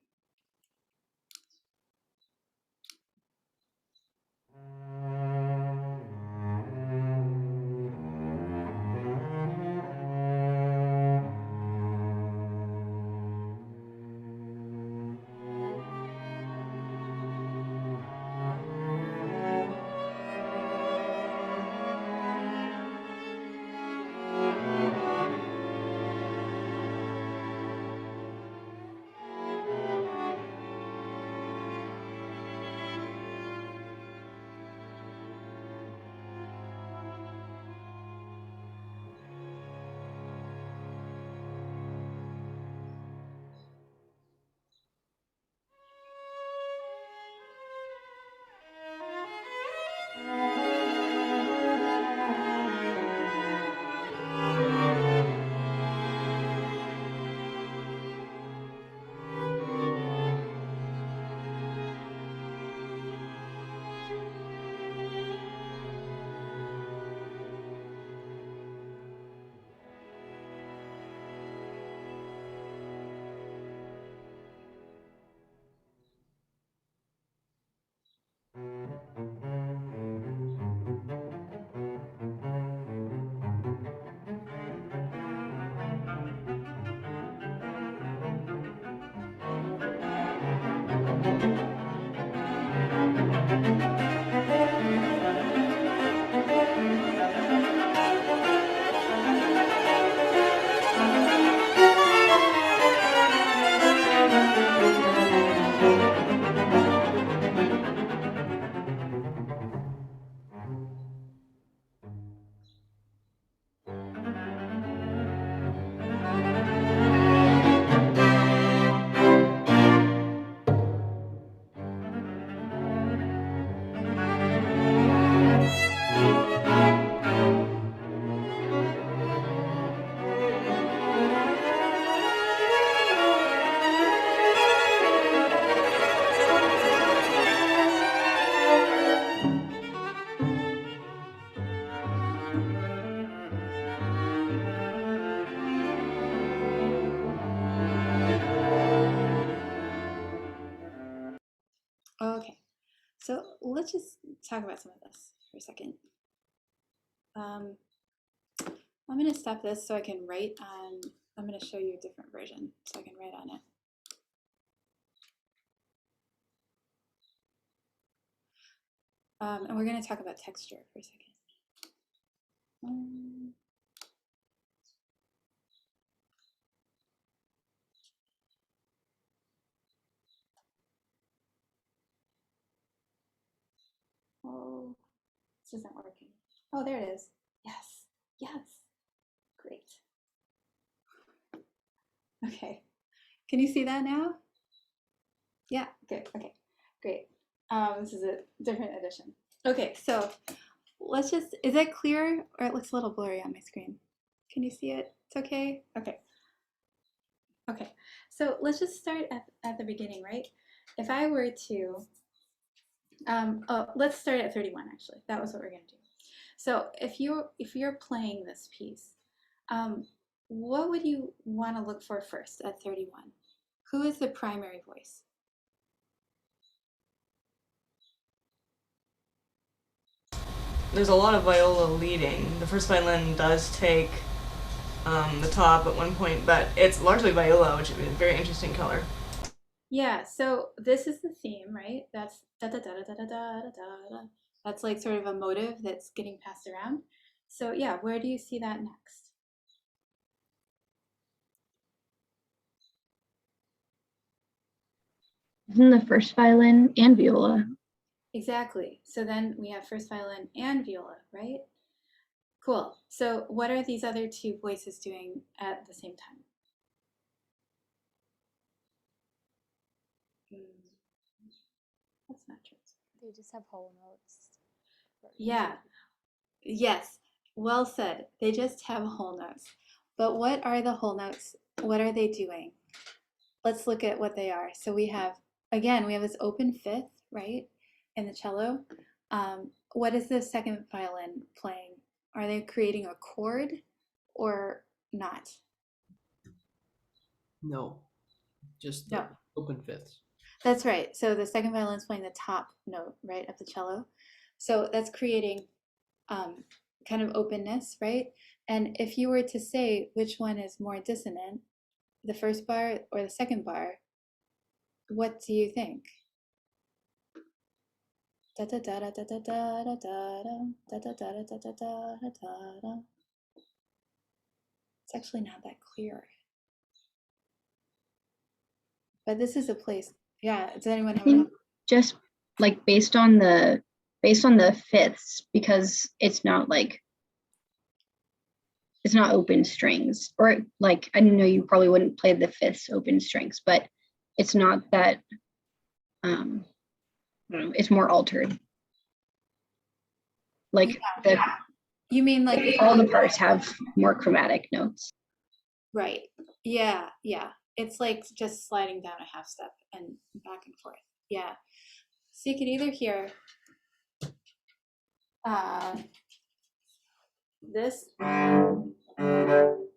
let's just talk about some of this for a second. I'm going to stop this so I can write on, I'm going to show you a different version so I can write on it. And we're going to talk about texture for a second. Oh, this isn't working. Oh, there it is. Yes, yes, great. Okay, can you see that now? Yeah, good, okay, great. This is a different edition. Okay, so let's just, is that clear or it looks a little blurry on my screen? Can you see it? It's okay? Okay. Okay, so let's just start at the beginning, right? If I were to, let's start at 31 actually. That was what we're gonna do. So if you're playing this piece, what would you want to look for first at 31? Who is the primary voice? There's a lot of viola leading. The first violin does take the top at one point, but it's largely viola, which is a very interesting color. Yeah, so this is the theme, right? That's da da da da da da da da da. That's like sort of a motive that's getting passed around. So yeah, where do you see that next? In the first violin and viola. Exactly. So then we have first violin and viola, right? Cool. So what are these other two voices doing at the same time? That's not true. They just have whole notes. Yeah. Yes. Well said. They just have whole notes. But what are the whole notes? What are they doing? Let's look at what they are. So we have, again, we have this open fifth, right? In the cello. What is the second violin playing? Are they creating a chord or not? No, just the No. open fifths. That's right. So the second violin is playing the top note, right, of the cello. So that's creating kind of openness, right? And if you were to say which one is more dissonant, the first bar or the second bar, what do you think? Da da da da da da da da da da da da da da da da da da. It's actually not that clear. But this is a place. Yeah. Does anyone I have think just like based on the fifths, because it's not open strings, or like I know you probably wouldn't play the fifths open strings, but it's not that I don't know, it's more altered. Like the You mean like all the parts have more chromatic notes. right? Yeah, yeah. It's like just sliding down a half step and back and forth. Yeah. So you could either hear this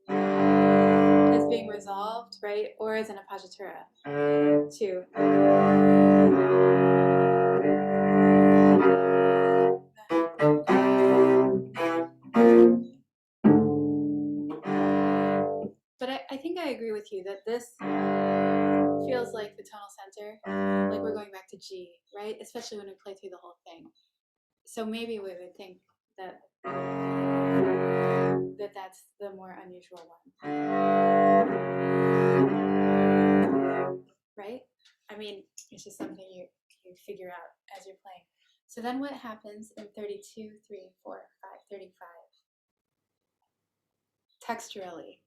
as being resolved, right? Or as an appoggiatura too. But I think I agree with you that this feels like the tonal center, like we're going back to G, right? Especially when we play through the whole thing. So maybe we would think that that's the more unusual one, right? I mean, it's just something you figure out as you're playing. So then what happens in 32, 3, 4, 5, 35? Texturally.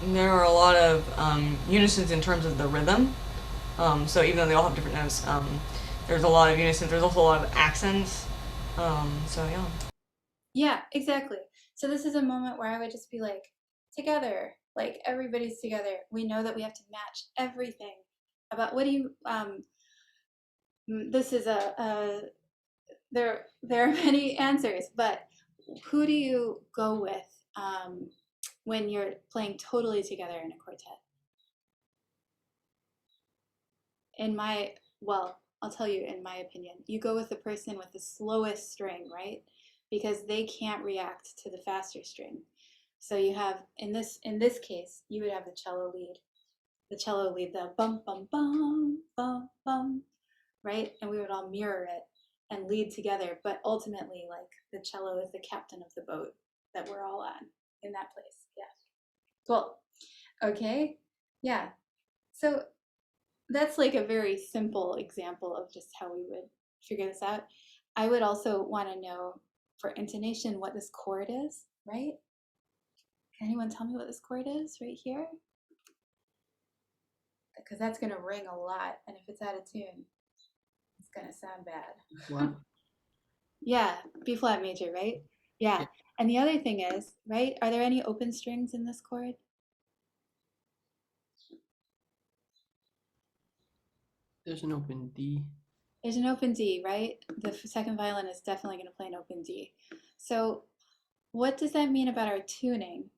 There are a lot of unisons in terms of the rhythm. So even though they all have different notes, there's a lot of unisons. There's also a lot of accents. So yeah. Yeah, exactly. So this is a moment where I would just be like, together, like everybody's together. We know that we have to match everything. About what do you this is there are many answers, but who do you go with when you're playing totally together in a quartet? Well, I'll tell you, in my opinion, you go with the person with the slowest string, right? Because they can't react to the faster string. So you have, in this case, you would have the cello lead. The cello lead the bum bum bum bum bum, right? And we would all mirror it and lead together. But ultimately, like, the cello is the captain of the boat that we're all on in that place. Yeah. Cool. Okay. Yeah. So that's like a very simple example of just how we would figure this out. I would also want to know for intonation what this chord is, right? Can anyone tell me what this chord is right here? Because that's going to ring a lot, and if it's out of tune, it's going to sound bad. What? Yeah, B flat major, right? Yeah. Yeah. And the other thing is, right, are there any open strings in this chord? There's an open D. There's an open D, right? The second violin is definitely going to play an open D. So what does that mean about our tuning?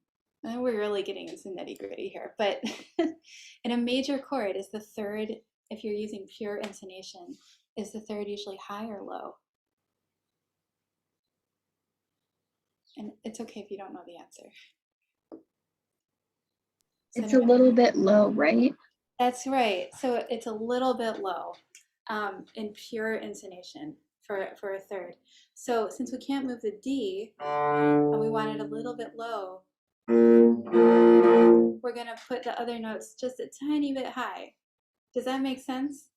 And we're really getting into nitty gritty here, but in a major chord, is the third, if you're using pure intonation, is the third usually high or low? And it's okay if you don't know the answer. It's a little bit low, right? That's right. So it's a little bit low in pure intonation for a third. So since we can't move the D and we want it a little bit low, we're going to put the other notes just a tiny bit high. Does that make sense?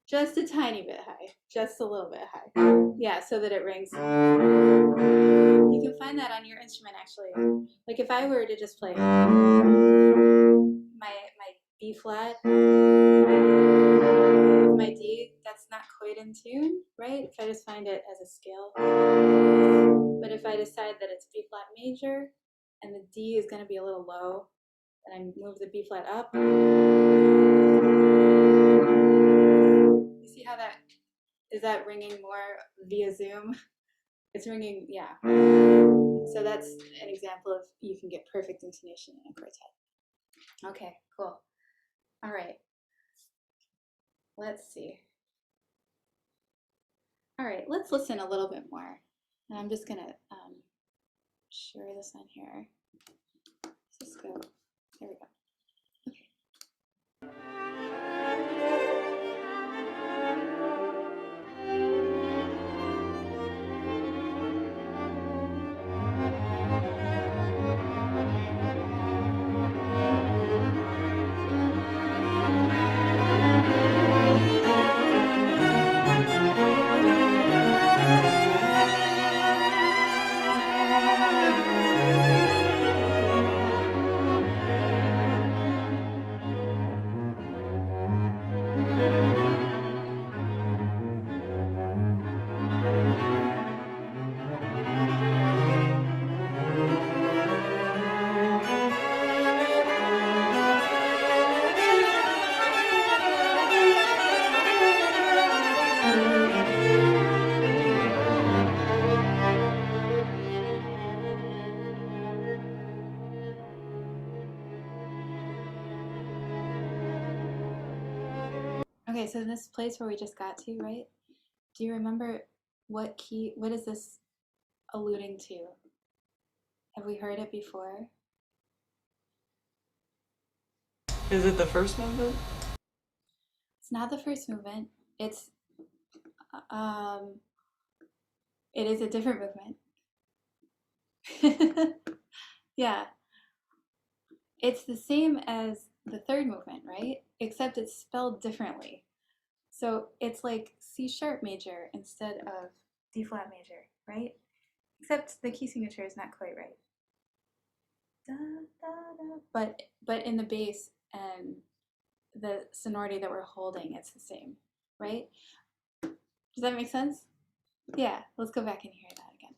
Just a tiny bit high, just a little bit high. Yeah, so that it rings. You can find that on your instrument, actually. Like if I were to just play my B flat, my D, that's not quite in tune, right? If I just find it as a scale. But if I decide that it's B flat major and the D is going to be a little low, and I move the B flat up. You see how that is that ringing more via Zoom? It's ringing, yeah. So that's an example of you can get perfect intonation in a quartet. Okay, cool. All right. Let's see. All right, let's listen a little bit more. And I'm just gonna share this on here. Let's just go. There we go. Okay, so this place where we just got to, right? Do you remember what key, what is this alluding to? Have we heard it before? Is it the first movement? It's not the first movement. It is a different movement. Yeah. It's the same as the third movement, right? Except it's spelled differently. So it's like C sharp major instead of D flat major, right? Except the key signature is not quite right. Da, da, da. But in the bass and the sonority that we're holding, it's the same, right? Does that make sense? Yeah, let's go back and hear that again.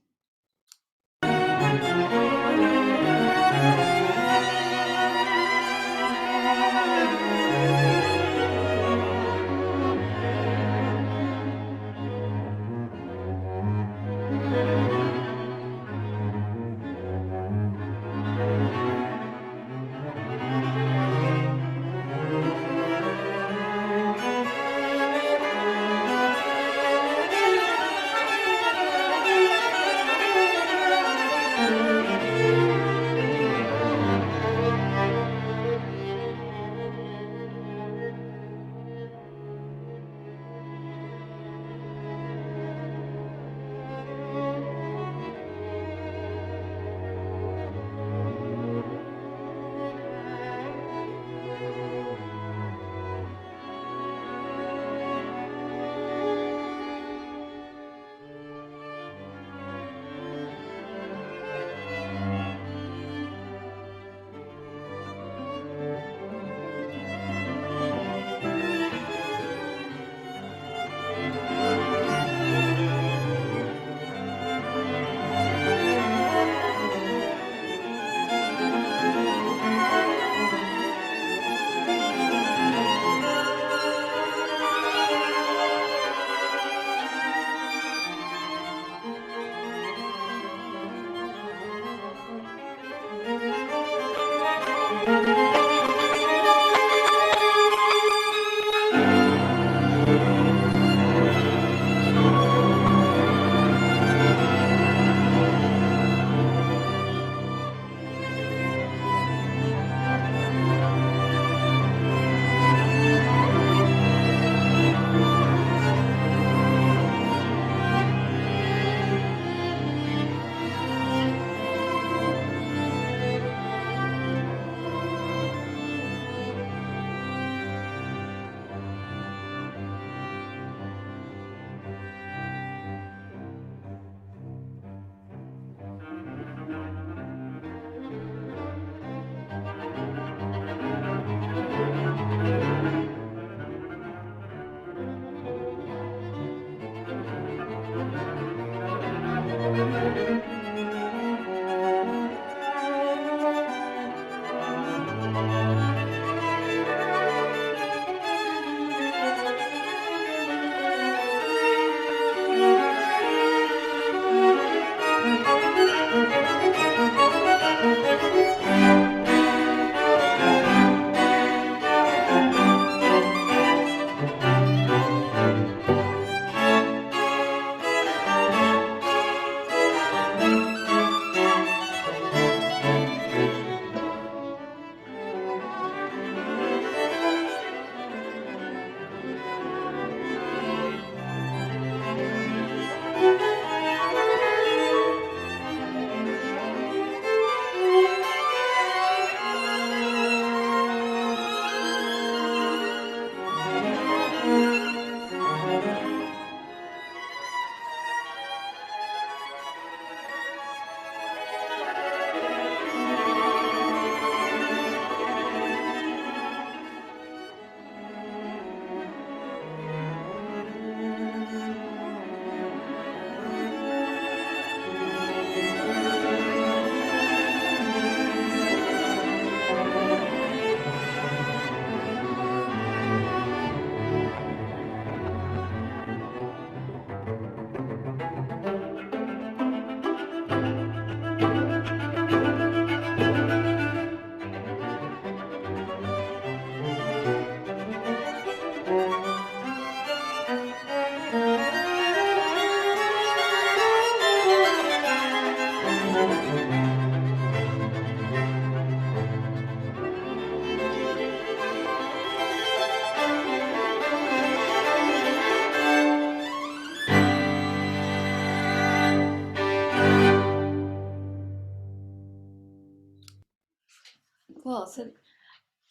So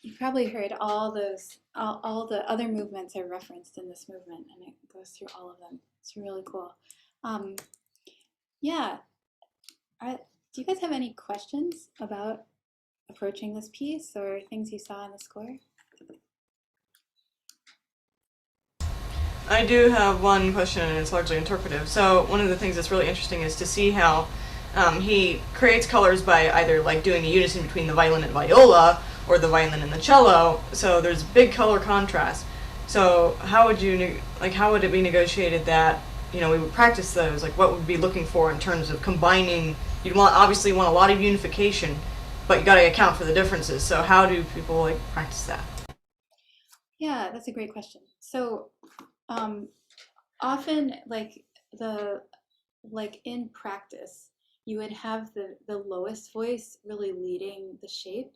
you probably heard all the other movements are referenced in this movement, and it goes through all of them. It's really cool. Um, yeah. Do you guys have any questions about approaching this piece or things you saw in the score? I do have one question, and it's largely interpretive. So one of the things that's really interesting is to see how he creates colors by either like doing a unison between the violin and viola or the violin and the cello. So there's big color contrast. So how would it be negotiated that we would practice those? Like what would we be looking for in terms of combining? You'd obviously want a lot of unification, but you got to account for the differences. So how do people practice that? Yeah, that's a great question. So often in practice, you would have the lowest voice really leading the shape,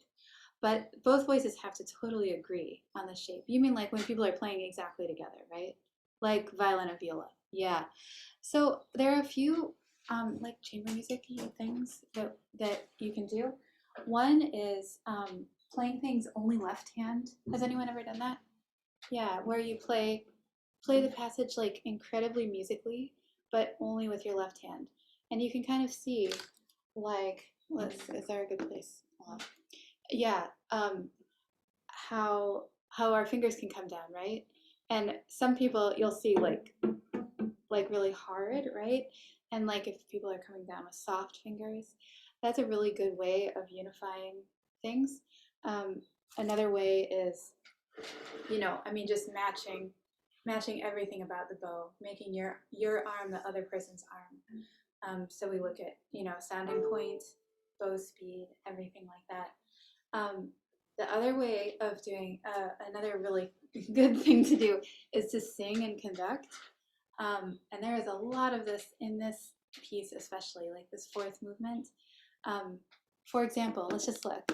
but both voices have to totally agree on the shape. You mean like when people are playing exactly together, right? Like violin and viola. Yeah. So there are a few like chamber music things that you can do. One is playing things only left hand. Has anyone ever done that? Yeah, where you play the passage like incredibly musically, but only with your left hand. And you can kind of see like, is there a good place? Yeah, how our fingers can come down, right? And some people you'll see like really hard, right? And like if people are coming down with soft fingers, that's a really good way of unifying things. Another way is, just matching everything about the bow, making your arm the other person's arm. So we look at, sounding point, bow speed, everything like that. The other way of doing another really good thing to do is to sing and conduct. And there is a lot of this in this piece, especially like this fourth movement. For example, let's just look.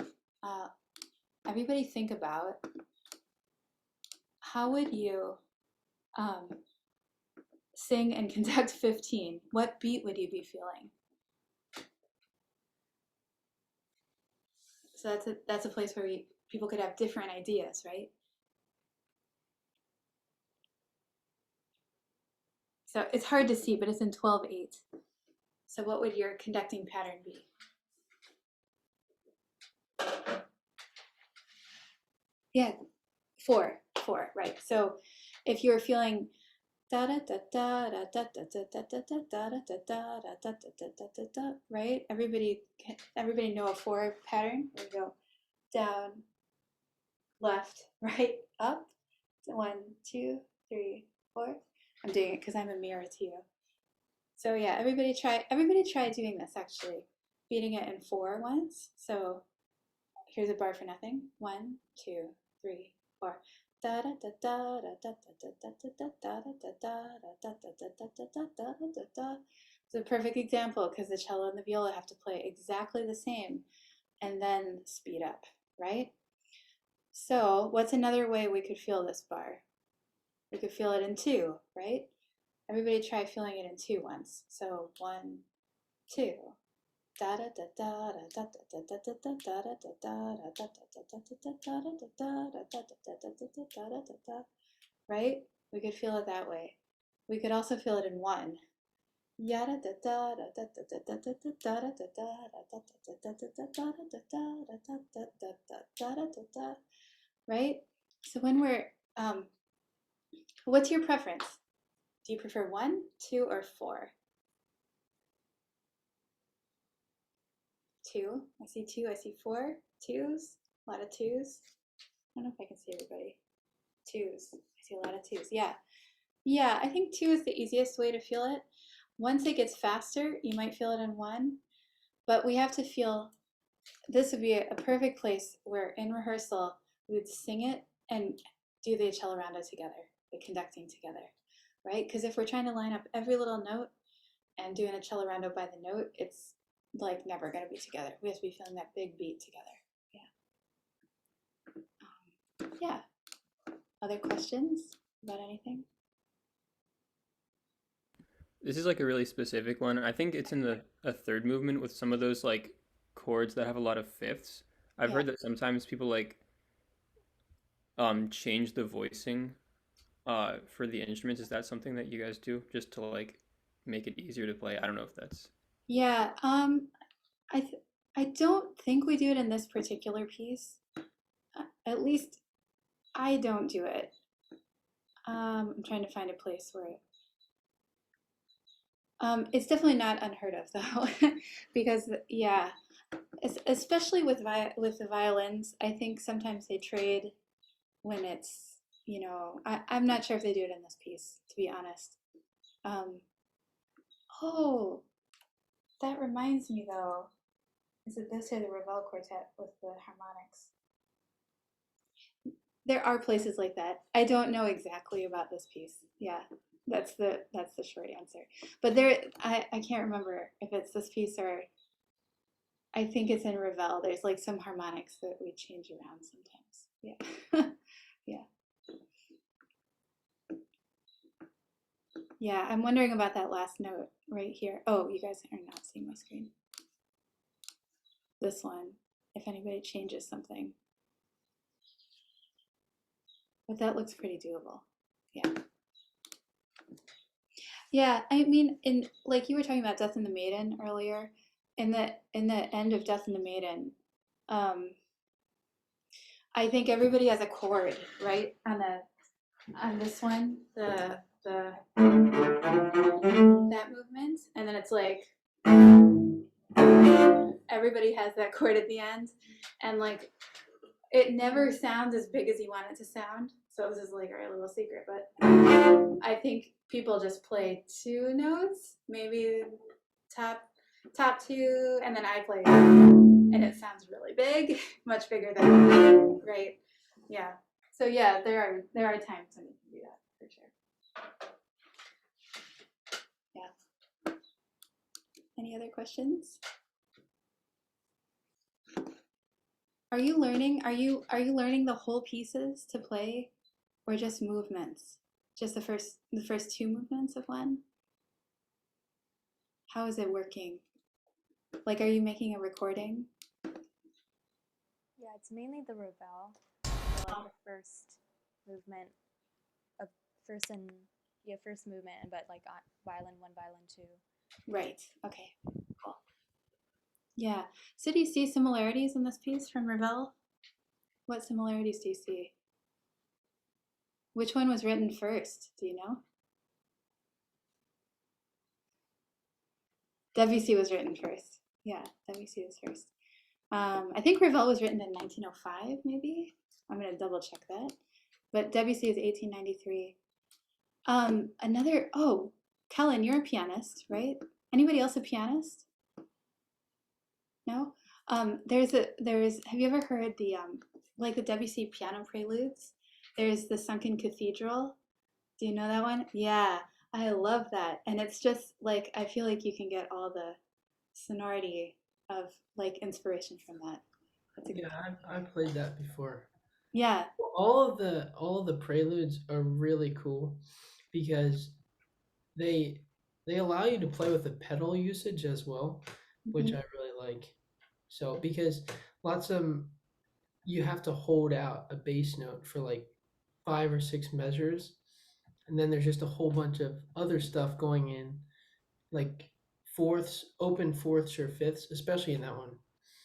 Everybody think about how would you sing and conduct 15? What beat would you be feeling? So that's a place where people could have different ideas, right? So it's hard to see, but it's in 12/8. So what would your conducting pattern be? Yeah, 4, right. So if you're feeling da da da da da da da da da da da da da da da da da da da, right? Everybody know a 4 pattern? We go down, left, right, up. 1, 2, 3, 4. I'm doing it because I'm a mirror to you. So yeah, everybody try doing this actually. Beating it in 4 once. So here's a bar for nothing. 1, 2, 3, 4. Da da da da da da da da da da da da da da da da. It's a perfect example because the cello and the viola have to play exactly the same and then speed up, right? So what's another way we could feel this bar? We could feel it in 2, right? Everybody try feeling it in 2 once. So 1, 2. Da da da da da da da da da da da da da da da da da, right? We could feel it that way. We could also feel it in 1. Yada da da da da da da da da da da da da da, right? So when we're what's your preference? Do you prefer 1, 2, or 4? 2. I see 2. I see 4. 2s. A lot of 2s. I don't know if I can see everybody. 2s. I see a lot of 2s. Yeah. Yeah, I think 2 is the easiest way to feel it. Once it gets faster, you might feel it in 1. But we have to feel, this would be a perfect place where in rehearsal, we would sing it and do the accelerando together, the conducting together, right? Because if we're trying to line up every little note and do an accelerando by the note, it's like never going to be together. We have to be feeling that big beat together. Yeah. Other questions about anything? This is like a really specific one. I think it's in a third movement with some of those like chords that have a lot of fifths. I've Yeah. heard that sometimes people like change the voicing for the instruments. Is that something that you guys do just to like make it easier to play? I don't know if that's Yeah. I th I don't think we do it in this particular piece. At least I don't do it. I'm trying to find a place where it's definitely not unheard of though, because yeah, especially with with the violins, I think sometimes they trade when it's, I'm not sure if they do it in this piece, to be honest. Um, oh, that reminds me though, is it this or the Ravel Quartet with the harmonics? There are places like that. I don't know exactly about this piece. Yeah, that's the short answer. But I can't remember if it's this piece or I think it's in Ravel. There's like some harmonics that we change around sometimes. Yeah. Yeah. Yeah, I'm wondering about that last note right here. Oh, you guys are not seeing my screen. This one, if anybody changes something. But that looks pretty doable. Yeah. Yeah, I mean, in like you were talking about Death and the Maiden earlier, in the end of Death and the Maiden, um, I think everybody has a chord, right? On this one, the that movement, and then it's like everybody has that chord at the end, and like it never sounds as big as you want it to sound. So this is like our little secret, but I think people just play two notes, maybe top top two, and then I play, and it sounds really big, much bigger than right. Yeah. So yeah, there are times when you can do that for sure. Yeah. Any other questions? Are you learning? Are you learning the whole pieces to play, or just movements? Just the first two movements of one? How is it working? Like, are you making a recording? Yeah, it's mainly the Ravel, or like the first movement of first and yeah, first movement, but like on violin one, violin two. Right. Okay. Cool. Yeah. So do you see similarities in this piece from Ravel? What similarities do you see? Which one was written first? Do you know? Debussy was written first. Yeah, Debussy was first. I think Ravel was written in 1905, maybe. I'm gonna double check that. But Debussy is 1893. Oh, Kellen, you're a pianist, right? Anybody else a pianist? No? Have you ever heard like the Debussy piano preludes? There's the Sunken Cathedral. Do you know that one? Yeah, I love that. And it's just like, I feel like you can get all the sonority of like inspiration from that. That's a good. Yeah, I've played that before. Yeah. All of the preludes are really cool because they they allow you to play with the pedal usage as well, which Mhm. I really like. So because lots of 'em, you have to hold out a bass note for like 5 or 6 measures, and then there's just a whole bunch of other stuff going in, like fourths, open fourths or fifths, especially in that one.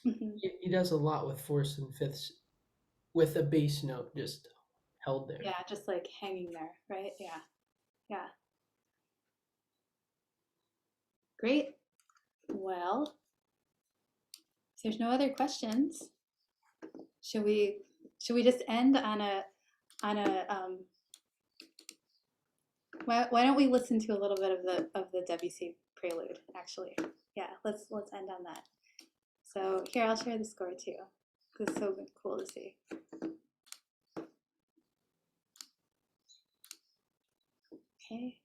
Mhm. He does a lot with fourths and fifths with a bass note just held there. Yeah, just like hanging there, right? Yeah. Yeah. Great. Well, if there's no other questions, should we should we just end on a why don't we listen to a little bit of the Debussy prelude actually? Yeah, let's end on that. So here I'll share the score too. This is so cool to see. Okay.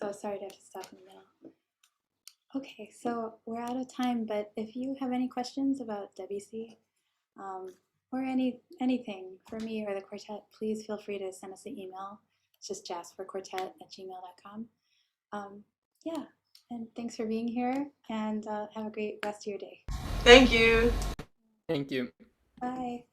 Oh, sorry to have to stop in the middle. Okay, so we're out of time, but if you have any questions about WC or anything for me or the quartet, please feel free to send us an email. It's just jasperquartet@gmail.com. Yeah, and thanks for being here, and have a great rest of your day. Thank you. Thank you. Bye.